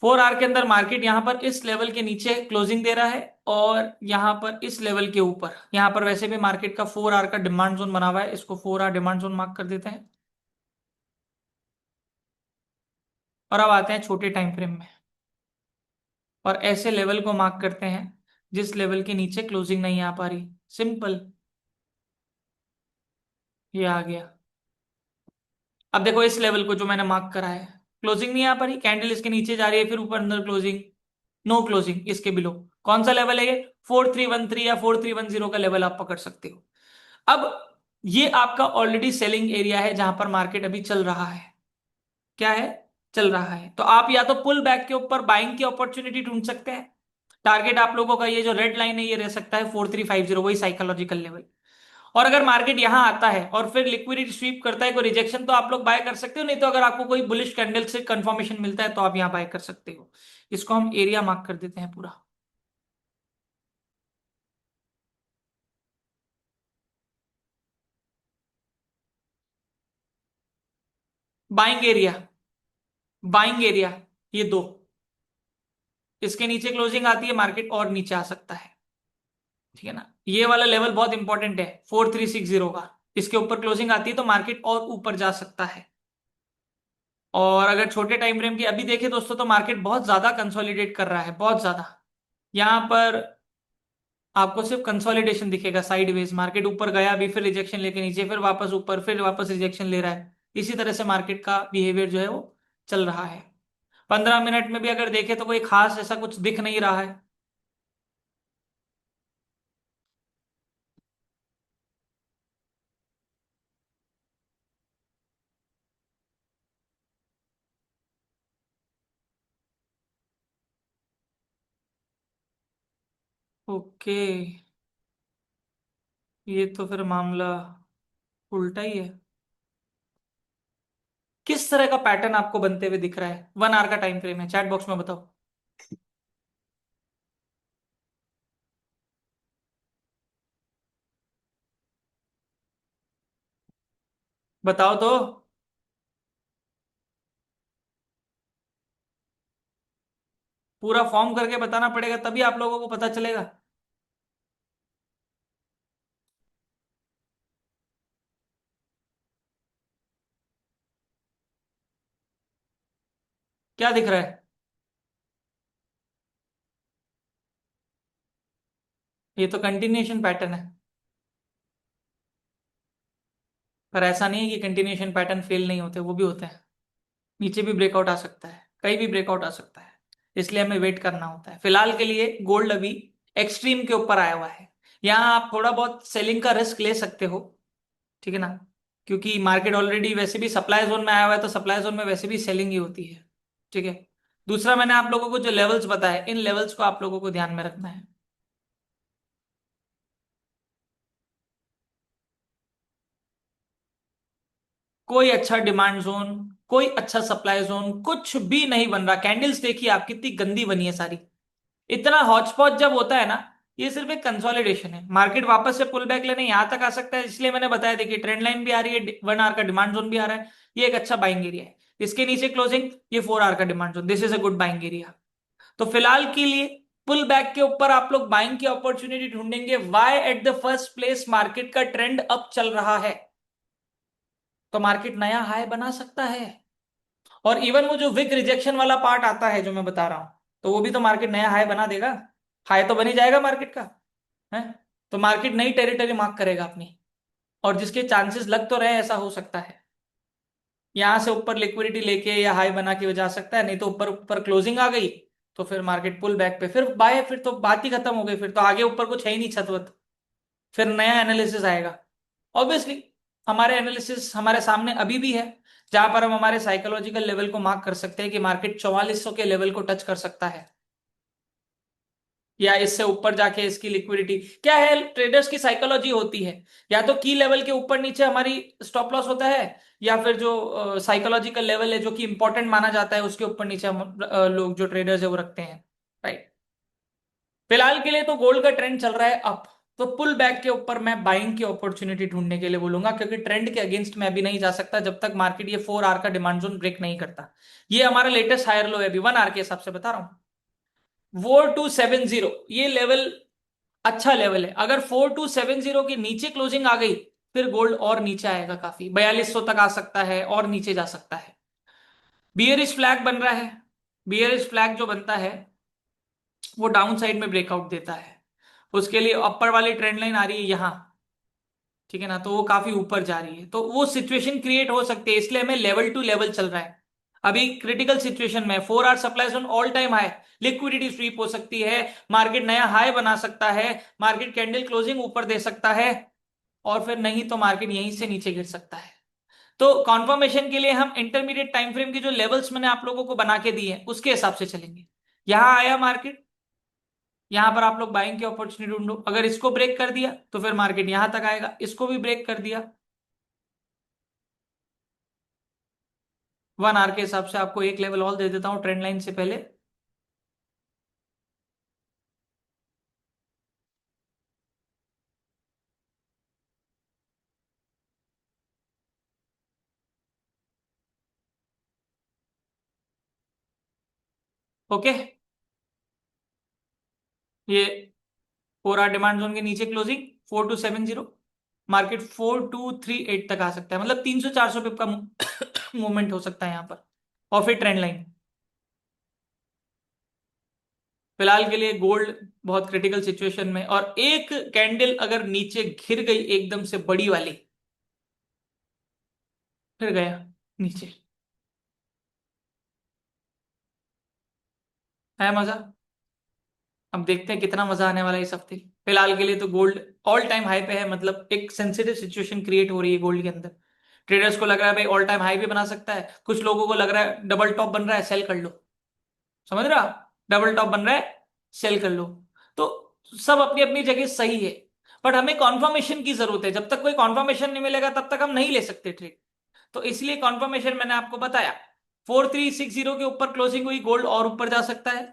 4 आवर के अंदर मार्केट यहां पर इस लेवल के नीचे क्लोजिंग दे रहा है, और यहां पर इस लेवल के ऊपर, यहां पर वैसे भी मार्केट का 4 आवर का डिमांड जोन बना हुआ है, इसको 4 आवर डिमांड जोन मार्क कर देते हैं। और अब आते हैं छोटे टाइम फ्रेम में, और ऐसे लेवल को मार्क करते हैं जिस लेवल के नीचे क्लोजिंग नहीं आ पा रही। सिंपल। ये आ गया। अब देखो इस लेवल को जो मैंने मार्क करा है, क्लोजिंग नहीं आ पा रही, कैंडल इसके नीचे जा रही है, फिर ऊपर अंदर क्लोजिंग, नो क्लोजिंग इसके बिलो। कौन सा लेवल है ये? 4313 या 4310 का लेवल आप पकड़ सकते हो। अब ये आपका ऑलरेडी सेलिंग एरिया है जहां पर मार्केट अभी चल रहा है। क्या है? चल रहा है। तो आप या तो पुल बैक के ऊपर बाइंग की अपॉर्चुनिटी ढूंढ सकते हैं। टारगेट आप लोगों का ये जो रेड लाइन है, ये रह सकता है 4350, वही साइकोलॉजिकल लेवल। और अगर मार्केट यहां आता है और फिर लिक्विडिटी स्वीप करता है, कोई रिजेक्शन, तो आप लोग बाय कर सकते हो। नहीं तो अगर आपको कोई बुलिश कैंडल से कंफर्मेशन मिलता है तो आप यहां बाय कर सकते हो। इसको हम एरिया मार्क कर देते हैं पूरा। बाइंग एरिया, बाइंग एरिया, ये दो, इसके नीचे क्लोजिंग आती है मार्केट और नीचे आ सकता है। ठीक है ना, ये वाला लेवल बहुत इंपॉर्टेंट है 4360 का। इसके ऊपर क्लोजिंग आती है तो मार्केट और ऊपर जा सकता है। और अगर छोटे टाइम फ्रेम की अभी देखें दोस्तों, तो मार्केट बहुत ज्यादा कंसोलिडेट कर रहा है, बहुत ज्यादा। यहां पर आपको सिर्फ कंसोलिडेशन दिखेगा, साइडवेज मार्केट ऊपर गया, अभी फिर रिजेक्शन लेके नीचे, फिर वापस ऊपर, फिर वापस रिजेक्शन ले रहा है। इसी तरह से मार्केट का बिहेवियर जो है वो चल रहा है। 15 मिनट में भी अगर देखें तो कोई खास ऐसा कुछ दिख नहीं रहा है। ओके, ये तो फिर मामला उल्टा ही है। किस तरह का पैटर्न आपको बनते हुए दिख रहा है? 1 आवर का टाइम फ्रेम है, चैट बॉक्स में बताओ। बताओ तो। पूरा फॉर्म करके बताना पड़ेगा, तभी आप लोगों को पता चलेगा। क्या दिख रहा है? ये तो कंटिन्यूएशन पैटर्न है। पर ऐसा नहीं है कि कंटिन्यूएशन पैटर्न फेल नहीं होते, वो भी होते हैं। नीचे भी ब्रेकआउट आ सकता है, कहीं भी ब्रेकआउट आ सकता है। इसलिए हमें वेट करना होता है। फिलहाल के लिए गोल्ड अभी एक्सट्रीम के ऊपर आया हुआ है। यहाँ आप थोड़ा बहुत सेलिंग का रिस्क ले सकते हो। ठीक है ना, क्योंकि मार्केट ऑलरेडी वैसे भी सप्लाई जोन में आया हुआ है, तो सप्लाई जोन में वैसे भी सेलिंग ही होती है। ठीक है। दूसरा, मैंने आप लोगों को जो लेवल्स बताए, इन लेवल्स को आप लोगों को ध्यान में रखना है। कोई अच्छा डिमांड जोन, कोई अच्छा सप्लाई जोन, कुछ भी नहीं बन रहा। कैंडल्स देखिए आप, कितनी गंदी बनी है सारी। इतना हॉचपॉच जब होता है ना, ये सिर्फ एक कंसोलिडेशन है। मार्केट वापस से पुल बैक लेने यहां तक आ सकता है, इसलिए मैंने बताया। देखिए ट्रेंड लाइन भी आ रही है, 1 आवर का डिमांड जोन भी आ रहा है। ये एक अच्छा बाइंग एरिया है। इसके नीचे क्लोजिंग, ये 4 आवर का demand zone, this is a good buying area. तो फिलहाल के लिए पुल बैक के ऊपर आप लोग बाइंग की अपॉर्चुनिटी ढूंढेंगे। Why at the first place market का ट्रेंड अप चल रहा है, तो मार्केट नया हाई बना सकता है। और इवन वो जो विक रिजेक्शन वाला पार्ट आता है जो मैं बता रहा हूं, तो वो भी तो मार्केट नया हाई बना देगा। हाई तो बन ही जाएगा मार्केट का, है। तो मार्केट नई टेरिटरी मार्क करेगा अपनी। और जिसके चांसेस लग तो रहे हैं, ऐसा हो सकता है यहां से ऊपर लिक्विडिटी लेके या हाई बना के जा सकता है। नहीं तो ऊपर ऊपर क्लोजिंग आ गई, तो फिर मार्केट पुल बैक पे फिर बाय, फिर तो बात ही खत्म हो गई। फिर तो आगे ऊपर कुछ है ही नहीं छतवत। फिर नया एनालिसिस आएगा। ऑब्वियसली हमारे एनालिसिस हमारे सामने अभी भी है, जहां पर हम हमारे साइकोलॉजिकल लेवल को मार्क कर सकते हैं कि मार्केट 4400 के लेवल को टच कर सकता है, या इससे ऊपर जाके इसकी लिक्विडिटी क्या है। ट्रेडर्स की साइकोलॉजी होती है, या तो की लेवल के ऊपर नीचे हमारी स्टॉप लॉस होता है, या फिर जो साइकोलॉजिकल लेवल है जो कि इंपॉर्टेंट माना जाता है, उसके ऊपर नीचे हम लोग जो ट्रेडर्स है वो रखते हैं। राइट। फिलहाल के लिए तो गोल्ड का ट्रेंड चल रहा है अप, तो पुल बैक के ऊपर मैं बाइंग की अपॉर्चुनिटी ढूंढने के लिए बोलूंगा, क्योंकि ट्रेंड के अगेंस्ट मैं अभी नहीं जा सकता जब तक मार्केट ये 4 आवर का डिमांड जोन ब्रेक नहीं करता। ये हमारा लेटेस्ट हायर लो है, अभी 1 आवर के हिसाब से बता रहा हूँ। 4270 ये लेवल अच्छा लेवल है। अगर 4270 के नीचे क्लोजिंग आ गई, फिर गोल्ड और नीचे आएगा, काफी 4200 तक आ सकता है और नीचे जा सकता है। बियरिश फ्लैग बन रहा है। बियरिश फ्लैग जो बनता है वो डाउन साइड में ब्रेकआउट देता है। उसके लिए अपर वाली ट्रेंड लाइन आ रही है यहां। ठीक है ना, तो वो काफी ऊपर जा रही है, तो वो सिचुएशन क्रिएट हो सकती है। इसलिए हमें लेवल टू लेवल चल रहा है अभी क्रिटिकल सिचुएशन में। 4 hour supply zone all time high, liquidity sweep हो सकती है, मार्केट नया हाई बना सकता है, मार्केट कैंडल क्लोजिंग ऊपर दे सकता है, और फिर नहीं तो मार्केट यहीं से नीचे गिर सकता है। तो कॉन्फर्मेशन के लिए हम इंटरमीडिएट टाइम फ्रेम की जो लेवल्स मैंने आप लोगों को बना के दिए हैं उसके हिसाब से चलेंगे। यहां आया मार्केट, यहां पर आप लोग बाइंग की अपॉर्चुनिटी ढूंढो। अगर इसको ब्रेक कर दिया तो फिर मार्केट यहां तक आएगा, इसको भी ब्रेक कर दिया। 1 आवर के हिसाब से आपको एक लेवल और दे देता हूं ट्रेंड लाइन से पहले। ओके, ये पूरा डिमांड जोन के नीचे क्लोजिंग 4270, मार्केट 4238 तक आ सकता है, मतलब 300-400 पिप का मूवमेंट हो सकता है यहाँ पर। और फिर ट्रेंड लाइन। फिलहाल के लिए गोल्ड बहुत क्रिटिकल सिचुएशन में, और एक कैंडल अगर नीचे घिर गई एकदम से बड़ी वाली, फिर गया नीचे। है मजा। अब देखते हैं कितना मजा आने वाला है इस हफ्ते। फिलहाल के लिए तो गोल्ड ऑल टाइम हाई पे है, मतलब एक सेंसिटिव सिचुएशन क्रिएट हो रही है गोल्ड के अंदर। ट्रेडर्स को लग रहा है भाई ऑल टाइम हाई भी बना सकता है, कुछ लोगों को लग रहा है डबल टॉप बन रहा है, सेल कर लो। समझ रहा, डबल टॉप बन रहा है, सेल कर लो। तो सब अपनी अपनी जगह सही है, बट हमें कॉन्फर्मेशन की जरूरत है। जब तक कोई कॉन्फर्मेशन नहीं मिलेगा तब तक हम नहीं ले सकते ट्रेड। तो इसलिए कॉन्फर्मेशन मैंने आपको बताया। 4360 के ऊपर क्लोजिंग हुई, गोल्ड और ऊपर जा सकता है।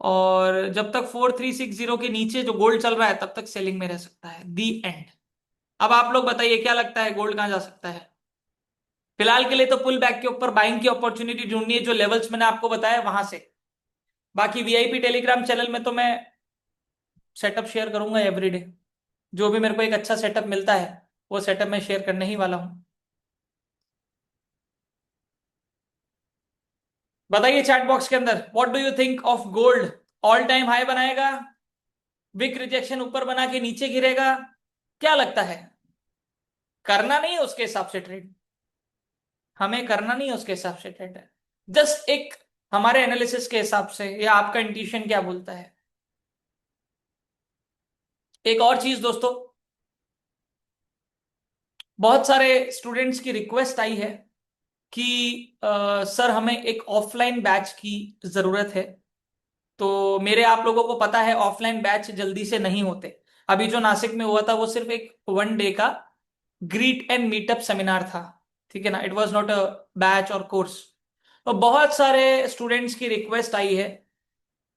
और जब तक 4360 के नीचे जो गोल्ड चल रहा है तब तक सेलिंग में रह सकता है, दी एंड। अब आप लोग बताइए क्या लगता है गोल्ड कहां जा सकता है। फिलहाल के लिए तो पुल बैक के ऊपर बाइंग की अपॉर्चुनिटी ढूंढनी है, जो लेवल्स मैंने आपको बताया वहां से। बाकी वीआईपी टेलीग्राम चैनल में तो मैं सेटअप शेयर करूंगा एवरीडे। जो भी मेरे को एक अच्छा सेटअप मिलता है वो सेटअप मैं शेयर करने ही वाला हूं। बताइए चैट बॉक्स के अंदर, what do you think of gold. All time high बनाएगा, विक रिजेक्शन ऊपर बना के नीचे गिरेगा, क्या लगता है। करना नहीं है उसके हिसाब से ट्रेड, हमें करना नहीं है उसके हिसाब से ट्रेड, जस्ट एक हमारे एनालिसिस के हिसाब से, या आपका इंट्यूशन क्या बोलता है। एक और चीज दोस्तों, बहुत सारे स्टूडेंट्स की रिक्वेस्ट आई है कि सर हमें एक ऑफलाइन बैच की जरूरत है। तो मेरे आप लोगों को पता है ऑफलाइन बैच जल्दी से नहीं होते। अभी जो नासिक में हुआ था वो सिर्फ एक 1 डे का ग्रीट एंड मीटअप सेमिनार था, ठीक है ना, it was not a batch और कोर्स। तो बहुत सारे स्टूडेंट्स की रिक्वेस्ट आई है,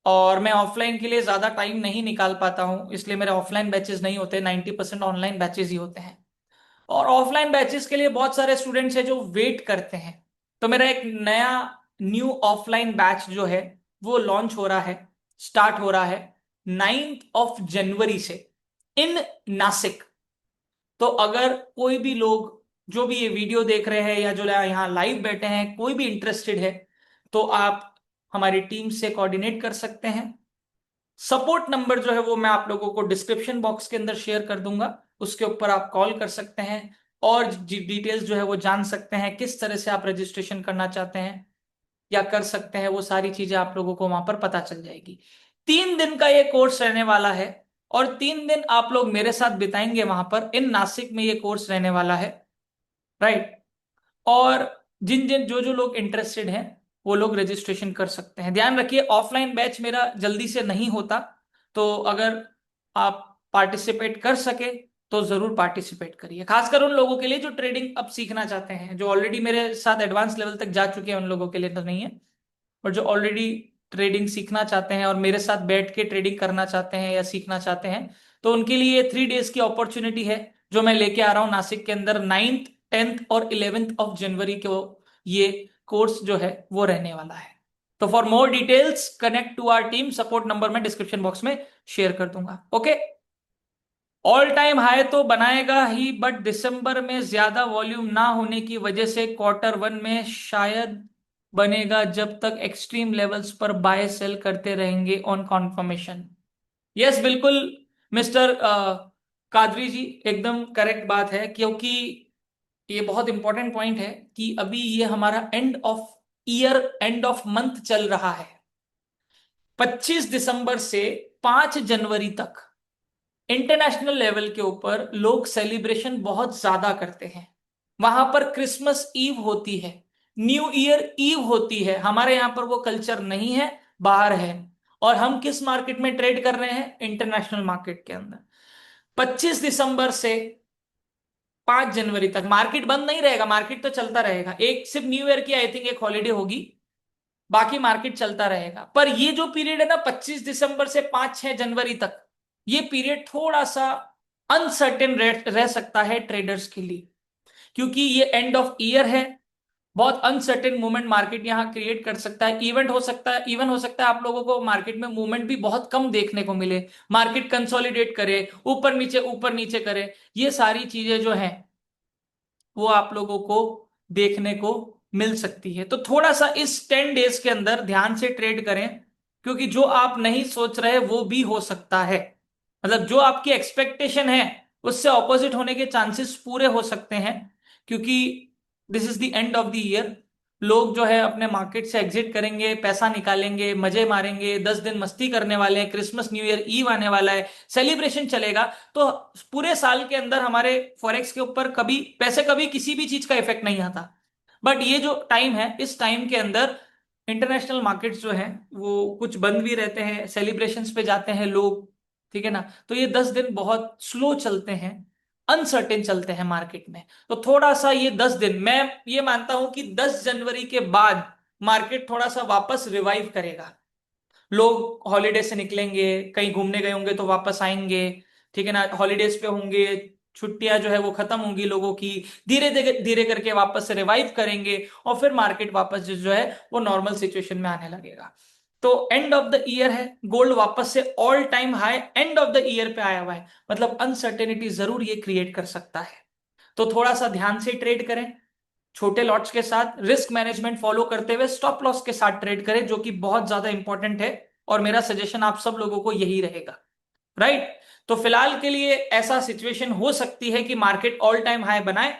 और मैं ऑफलाइन के लिए ज्यादा टाइम नहीं निकाल पाता हूं, इसलिए मेरे ऑफलाइन बैचेस नहीं होते, 90% ऑनलाइन बैचेस ही होते हैं। और ऑफलाइन बैचेस के लिए बहुत सारे स्टूडेंट्स हैं जो वेट करते हैं। तो मेरा एक नया न्यू ऑफलाइन बैच जो है वो लॉन्च हो रहा है, स्टार्ट हो रहा है 9 जनवरी से, इन नासिक। तो अगर कोई भी लोग जो भी ये वीडियो देख रहे हैं या जो यहाँ लाइव बैठे हैं, कोई भी इंटरेस्टेड है, तो आप हमारी टीम से कोऑर्डिनेट कर सकते हैं। सपोर्ट नंबर जो है वो मैं आप लोगों को डिस्क्रिप्शन बॉक्स के अंदर शेयर कर दूंगा, उसके ऊपर आप कॉल कर सकते हैं और डिटेल्स जो है वो जान सकते हैं, किस तरह से आप रजिस्ट्रेशन करना चाहते हैं या कर सकते हैं, वो सारी चीजें आप लोगों को वहां पर पता चल जाएगी। 3 दिन का ये कोर्स रहने वाला है, और 3 दिन आप लोग मेरे साथ बिताएंगे वहां पर, इन नासिक में ये कोर्स रहने वाला है, राइट। और जिन जिन जो जो लोग इंटरेस्टेड हैं वो लोग रजिस्ट्रेशन कर सकते हैं। ध्यान रखिए ऑफलाइन बैच मेरा जल्दी से नहीं होता, तो अगर आप पार्टिसिपेट कर सके तो जरूर पार्टिसिपेट करिए, खासकर उन लोगों के लिए जो ट्रेडिंग अब सीखना चाहते हैं। जो ऑलरेडी मेरे साथ एडवांस लेवल तक जा चुके हैं उन लोगों के लिए तो नहीं है, और जो ऑलरेडी ट्रेडिंग सीखना चाहते हैं और मेरे साथ बैठ के ट्रेडिंग करना चाहते हैं या सीखना चाहते हैं, तो उनके लिए 3 डेज की अपॉर्चुनिटी है जो मैं लेके आ रहा हूं नासिक के अंदर। 9th 10th और 11th ऑफ जनवरी को ये कोर्स जो है वो रहने वाला है। तो for more details connect to our team, support number मैं डिस्क्रिप्शन बॉक्स में शेयर कर दूंगा। ओके, ऑल टाइम हाई तो बनाएगा ही, बट दिसंबर में ज्यादा वॉल्यूम ना होने की वजह से Q1 में शायद बनेगा, जब तक एक्सट्रीम लेवल्स पर बाय सेल करते रहेंगे ऑन कॉन्फर्मेशन। यस बिल्कुल मिस्टर कादरी जी, एकदम करेक्ट बात है, क्योंकि ये बहुत इंपॉर्टेंट पॉइंट है कि अभी ये हमारा end of year, end of month चल रहा है। 25 दिसंबर से 5 जनवरी तक इंटरनेशनल लेवल के ऊपर लोग सेलिब्रेशन बहुत ज्यादा करते हैं। वहां पर क्रिसमस ईव होती है, न्यू ईयर ईव होती है, हमारे यहां पर वो कल्चर नहीं है, बाहर है। और हम किस मार्केट में ट्रेड कर रहे हैं, इंटरनेशनल मार्केट के अंदर। 25 दिसंबर से 5 जनवरी तक मार्केट बंद नहीं रहेगा, मार्केट तो चलता रहेगा। एक सिर्फ न्यू ईयर की आई थिंक एक हॉलीडे होगी, बाकी मार्केट चलता रहेगा। पर ये जो पीरियड है ना 25 दिसंबर से 5-6 जनवरी तक, ये पीरियड थोड़ा सा अनसर्टेन रह सकता है ट्रेडर्स के लिए, क्योंकि ये एंड ऑफ ईयर है। बहुत अनसर्टेन मूवमेंट मार्केट यहाँ क्रिएट कर सकता है। इवेंट हो सकता है, इवन हो सकता है आप लोगों को मार्केट में मूवमेंट भी बहुत कम देखने को मिले, मार्केट कंसोलिडेट करे, ऊपर नीचे करे। ये सारी चीजें जो हैं वो आप लोगों को देखने को मिल सकती है। तो थोड़ा सा इस 10 डेज के अंदर ध्यान से ट्रेड करें, क्योंकि जो आप नहीं सोच रहे वो भी हो सकता है। मतलब जो आपकी एक्सपेक्टेशन है उससे ऑपोजिट होने के चांसेस पूरे हो सकते हैं, क्योंकि this is the end of the year. लोग जो है अपने मार्केट से एग्जिट करेंगे, पैसा निकालेंगे, मजे मारेंगे, 10 दिन मस्ती करने वाले हैं, क्रिसमस न्यू ईयर ईव आने वाला है, सेलिब्रेशन चलेगा। तो पूरे साल के अंदर हमारे फॉरेक्स के ऊपर कभी पैसे, कभी किसी भी चीज का इफेक्ट नहीं आता। बट ये जो टाइम है, इस टाइम के अंदर इंटरनेशनल मार्केट्स जो हैं वो कुछ बंद भी रहते हैं, सेलिब्रेशंस पे जाते हैं लोग, ठीक है ना। तो ये 10 दिन बहुत स्लो चलते हैं, अनसर्टेन चलते हैं मार्केट में। तो थोड़ा सा ये 10 दिन, मैं ये मानता हूं कि 10 जनवरी के बाद मार्केट थोड़ा सा वापस रिवाइव करेगा। लोग हॉलीडे से निकलेंगे, कहीं घूमने गए होंगे तो वापस आएंगे, ठीक है ना, हॉलीडेज पे होंगे, छुट्टियां जो है वो खत्म होंगी लोगों की, धीरे धीरे धीरे करके वापस से रिवाइव करेंगे, और फिर मार्केट वापस जो है वो नॉर्मल सिचुएशन में आने लगेगा। तो एंड ऑफ द ईयर है, गोल्ड वापस से all time high end of the year पे आया हुआ है, मतलब अनसर्टेनिटी जरूर ये क्रिएट कर सकता है। तो थोड़ा सा ध्यान से ट्रेड करें, छोटे लॉट्स के साथ, रिस्क मैनेजमेंट फॉलो करते हुए, स्टॉप लॉस के साथ ट्रेड करें, जो कि बहुत ज्यादा इंपॉर्टेंट है। और मेरा सजेशन आप सब लोगों को यही रहेगा, राइट। तो फिलहाल के लिए ऐसा सिचुएशन हो सकती है कि मार्केट ऑल टाइम हाई बनाए,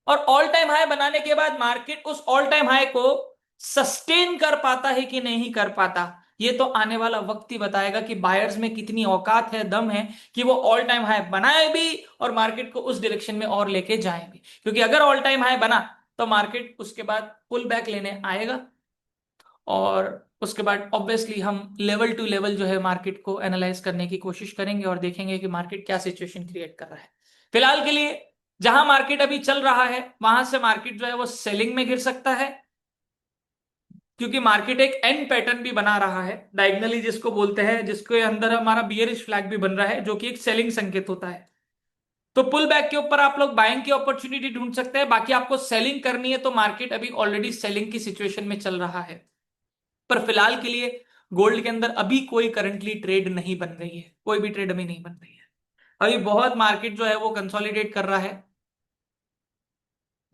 और ऑल टाइम हाई बनाने के बाद मार्केट उस ऑल टाइम हाई को सस्टेन कर पाता है कि नहीं कर पाता, ये तो आने वाला वक्त ही बताएगा कि बायर्स में कितनी औकात है, दम है, कि वो ऑल टाइम हाई बनाए भी और मार्केट को उस डायरेक्शन में और लेके जाए भी। क्योंकि अगर ऑल टाइम हाई बना तो मार्केट उसके बाद पुल बैक लेने आएगा, और उसके बाद ऑब्वियसली हम लेवल टू लेवल जो है मार्केट को एनालाइज करने की कोशिश करेंगे और देखेंगे कि मार्केट क्या सिचुएशन क्रिएट कर रहा है। फिलहाल के लिए जहां मार्केट अभी चल रहा है वहां से मार्केट जो है वो सेलिंग में गिर सकता है, क्योंकि मार्केट एक एन पैटर्न भी बना रहा है डायगनली, जिसको बोलते हैं, जिसके अंदर हमारा बियरिश फ्लैग भी बन रहा है, जो कि एक सेलिंग संकेत होता है। तो पुल बैक के ऊपर आप लोग बाइंग की अपॉर्चुनिटी ढूंढ सकते हैं, बाकी आपको सेलिंग करनी है तो मार्केट अभी ऑलरेडी सेलिंग की सिचुएशन में चल रहा है। पर फिलहाल के लिए गोल्ड के अंदर अभी कोई करंटली ट्रेड नहीं बन रही है, कोई भी ट्रेड अभी नहीं बन रही है। अभी बहुत मार्केट जो है वो कंसोलिडेट कर रहा है,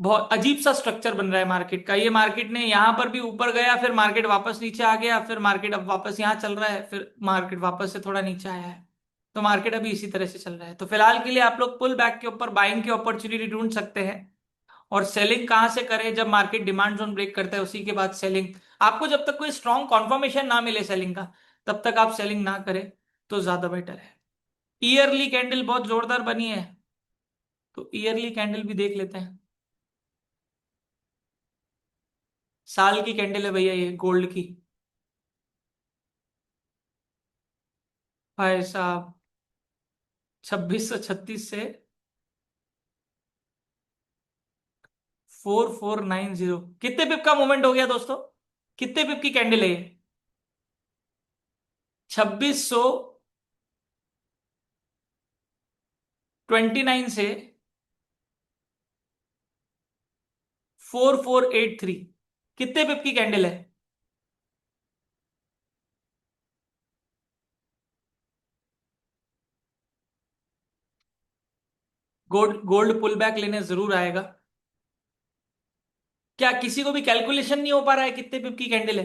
बहुत अजीब सा स्ट्रक्चर बन रहा है मार्केट का। ये मार्केट ने यहां पर भी ऊपर गया, फिर मार्केट वापस नीचे आ गया, फिर मार्केट अब वापस यहां चल रहा है, फिर मार्केट वापस से थोड़ा नीचे आया है। तो मार्केट अभी इसी तरह से चल रहा है। तो फिलहाल के लिए आप लोग पुल बैक के ऊपर बाइंग की अपॉर्चुनिटी ढूंढ सकते हैं। और सेलिंग कहां से करें? जब मार्केट डिमांड जोन ब्रेक करता है उसी के बाद सेलिंग। आपको जब तक कोई स्ट्रॉन्ग कॉन्फर्मेशन ना मिले सेलिंग का, तब तक आप सेलिंग ना करें तो ज्यादा बेटर है। ईयरली कैंडल बहुत जोरदार बनी है, तो ईयरली कैंडल भी देख लेते हैं। साल की कैंडल है भैया ये गोल्ड की, भाई साहब, 2636 से 4490, कितने पिप का मूवमेंट हो गया दोस्तों? कितने पिप की कैंडल है ये? 2629 से 4483, कितने पिप की कैंडल है? गोल्ड गोल्ड पुल बैक लेने जरूर आएगा। क्या किसी को भी कैलकुलेशन नहीं हो पा रहा है कितने पिप की कैंडल है?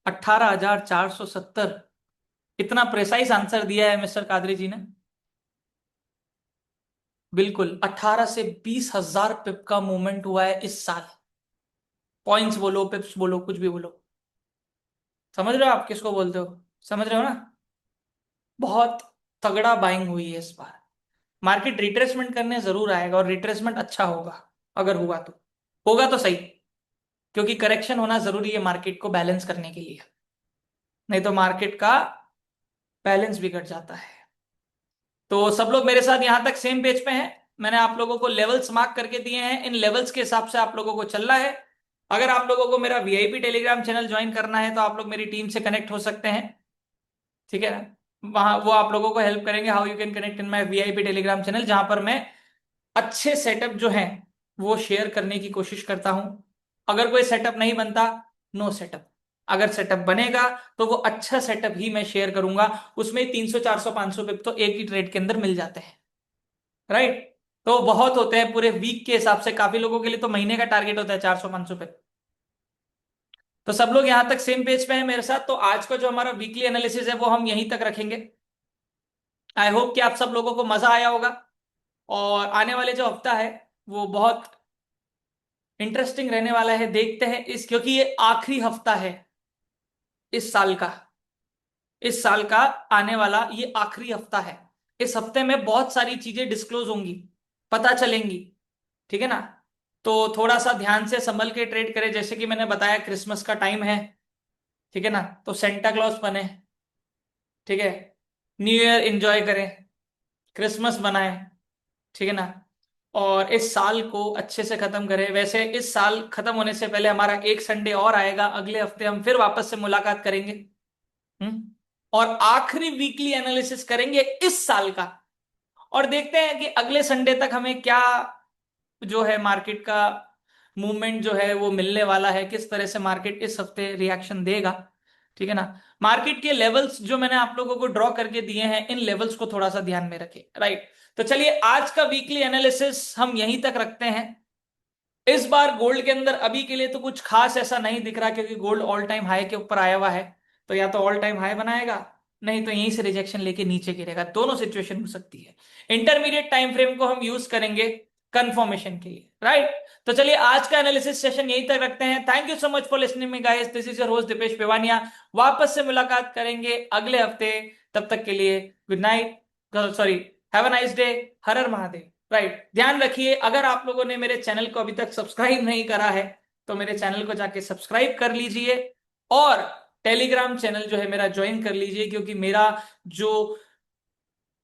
18,470। इतना प्रेसाइज आंसर दिया है मिस्टर कादरी जी ने। बिल्कुल 18 से 20 हजार पिप का मूवमेंट हुआ है इस साल। पॉइंट्स बोलो, पिप्स बोलो, कुछ भी बोलो, समझ रहे हो आप किसको बोलते हो? समझ रहे हो ना? बहुत तगड़ा बाइंग हुई है इस बार। मार्केट रिट्रेसमेंट करने जरूर आएगा, और रिट्रेसमेंट अच्छा होगा। अगर हुआ तो होगा तो सही, क्योंकि करेक्शन होना जरूरी है मार्केट को बैलेंस करने के लिए, नहीं तो मार्केट का बैलेंस बिगड़ जाता है। तो सब लोग मेरे साथ यहां तक सेम पेज पे हैं। मैंने आप लोगों को लेवल्स मार्क करके दिए हैं, इन लेवल्स के हिसाब से आप लोगों को चलना है। अगर आप लोगों को मेरा वीआईपी टेलीग्राम चैनल ज्वाइन करना है तो आप लोग मेरी टीम से कनेक्ट हो सकते हैं, ठीक है ना। वहां वो आप लोगों को हेल्प करेंगे, how you can connect in my VIP Telegram channel, जहां पर मैं अच्छे सेटअप जो हैं वो शेयर करने की कोशिश करता हूं। अगर कोई सेटअप नहीं बनता, नो सेटअप। अगर सेटअप बनेगा तो वो अच्छा सेटअप ही मैं शेयर करूंगा। उसमें 300 400 500 पिप तो एक ही ट्रेड के अंदर मिल जाते हैं, राइट। तो बहुत होते हैं पूरे वीक के हिसाब से, काफी लोगों के लिए तो महीने का टारगेट होता है 400 500 पिप। तो सब लोग यहां तक सेम पेज पे हैं मेरे साथ, तो आज का जो हमारा वीकली एनालिसिस है वो हम यहीं तक रखेंगे। आई होप कि आप सब लोगों को मजा आया होगा, और आने वाले जो हफ्ता है वो बहुत इंटरेस्टिंग रहने वाला है। देखते हैं इस, क्योंकि ये आखिरी हफ्ता है इस साल का, इस साल का आने वाला ये आखिरी हफ्ता है। इस हफ्ते में बहुत सारी चीजें डिस्क्लोज होंगी, पता चलेंगी, ठीक है ना। तो थोड़ा सा ध्यान से संभल के ट्रेड करें। जैसे कि मैंने बताया, क्रिसमस का टाइम है, ठीक है ना, तो सेंटा क्लॉज बने, ठीक है, न्यू ईयर एंजॉय करें, क्रिसमस बनाएं, ठीक है ना, और इस साल को अच्छे से खत्म करें। वैसे इस साल खत्म होने से पहले हमारा एक संडे और आएगा, अगले हफ्ते हम फिर वापस से मुलाकात करेंगे। और आखिरी वीकली एनालिसिस करेंगे इस साल का, और देखते हैं कि अगले संडे तक हमें क्या जो है मार्केट का मूवमेंट जो है वो मिलने वाला है, किस तरह से मार्केट इस हफ्ते रिएक्शन देगा, ठीक है ना। मार्केट के लेवल्स जो मैंने आप लोगों को ड्रॉ करके दिए हैं, इन लेवल्स को थोड़ा सा ध्यान में रखें, राइट। तो चलिए आज का वीकली एनालिसिस हम यहीं तक रखते हैं। इस बार गोल्ड के अंदर अभी के लिए तो कुछ खास ऐसा नहीं दिख रहा, क्योंकि गोल्ड ऑल टाइम हाई के ऊपर आया हुआ है। तो या तो ऑल टाइम हाई बनाएगा, नहीं तो यहीं से रिजेक्शन लेके नीचे गिरेगा। दोनों सिचुएशन हो सकती है। इंटरमीडिएट टाइम फ्रेम को हम यूज करेंगे कंफर्मेशन के लिए, राइट। तो चलिए आज का एनालिसिस सेशन यहीं तक रखते हैं। Thank you so much for listening me guys, this is your host Deepesh Pewania. वापस से मुलाकात करेंगे अगले हफ्ते। तब तक के लिए good night, sorry, have a nice day. हर हर महादेव। राइट, ध्यान रखिए, अगर आप लोगों ने मेरे चैनल को अभी तक सब्सक्राइब नहीं करा है तो मेरे चैनल को जाके सब्सक्राइब कर लीजिए, और टेलीग्राम चैनल जो है मेरा ज्वाइन कर लीजिए, क्योंकि मेरा जो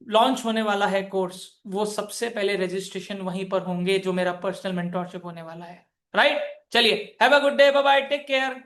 लॉन्च होने वाला है कोर्स, वो सबसे पहले रजिस्ट्रेशन वहीं पर होंगे, जो मेरा पर्सनल मेंटोरशिप होने वाला है, राइट। चलिए, have a good day, bye bye, take care.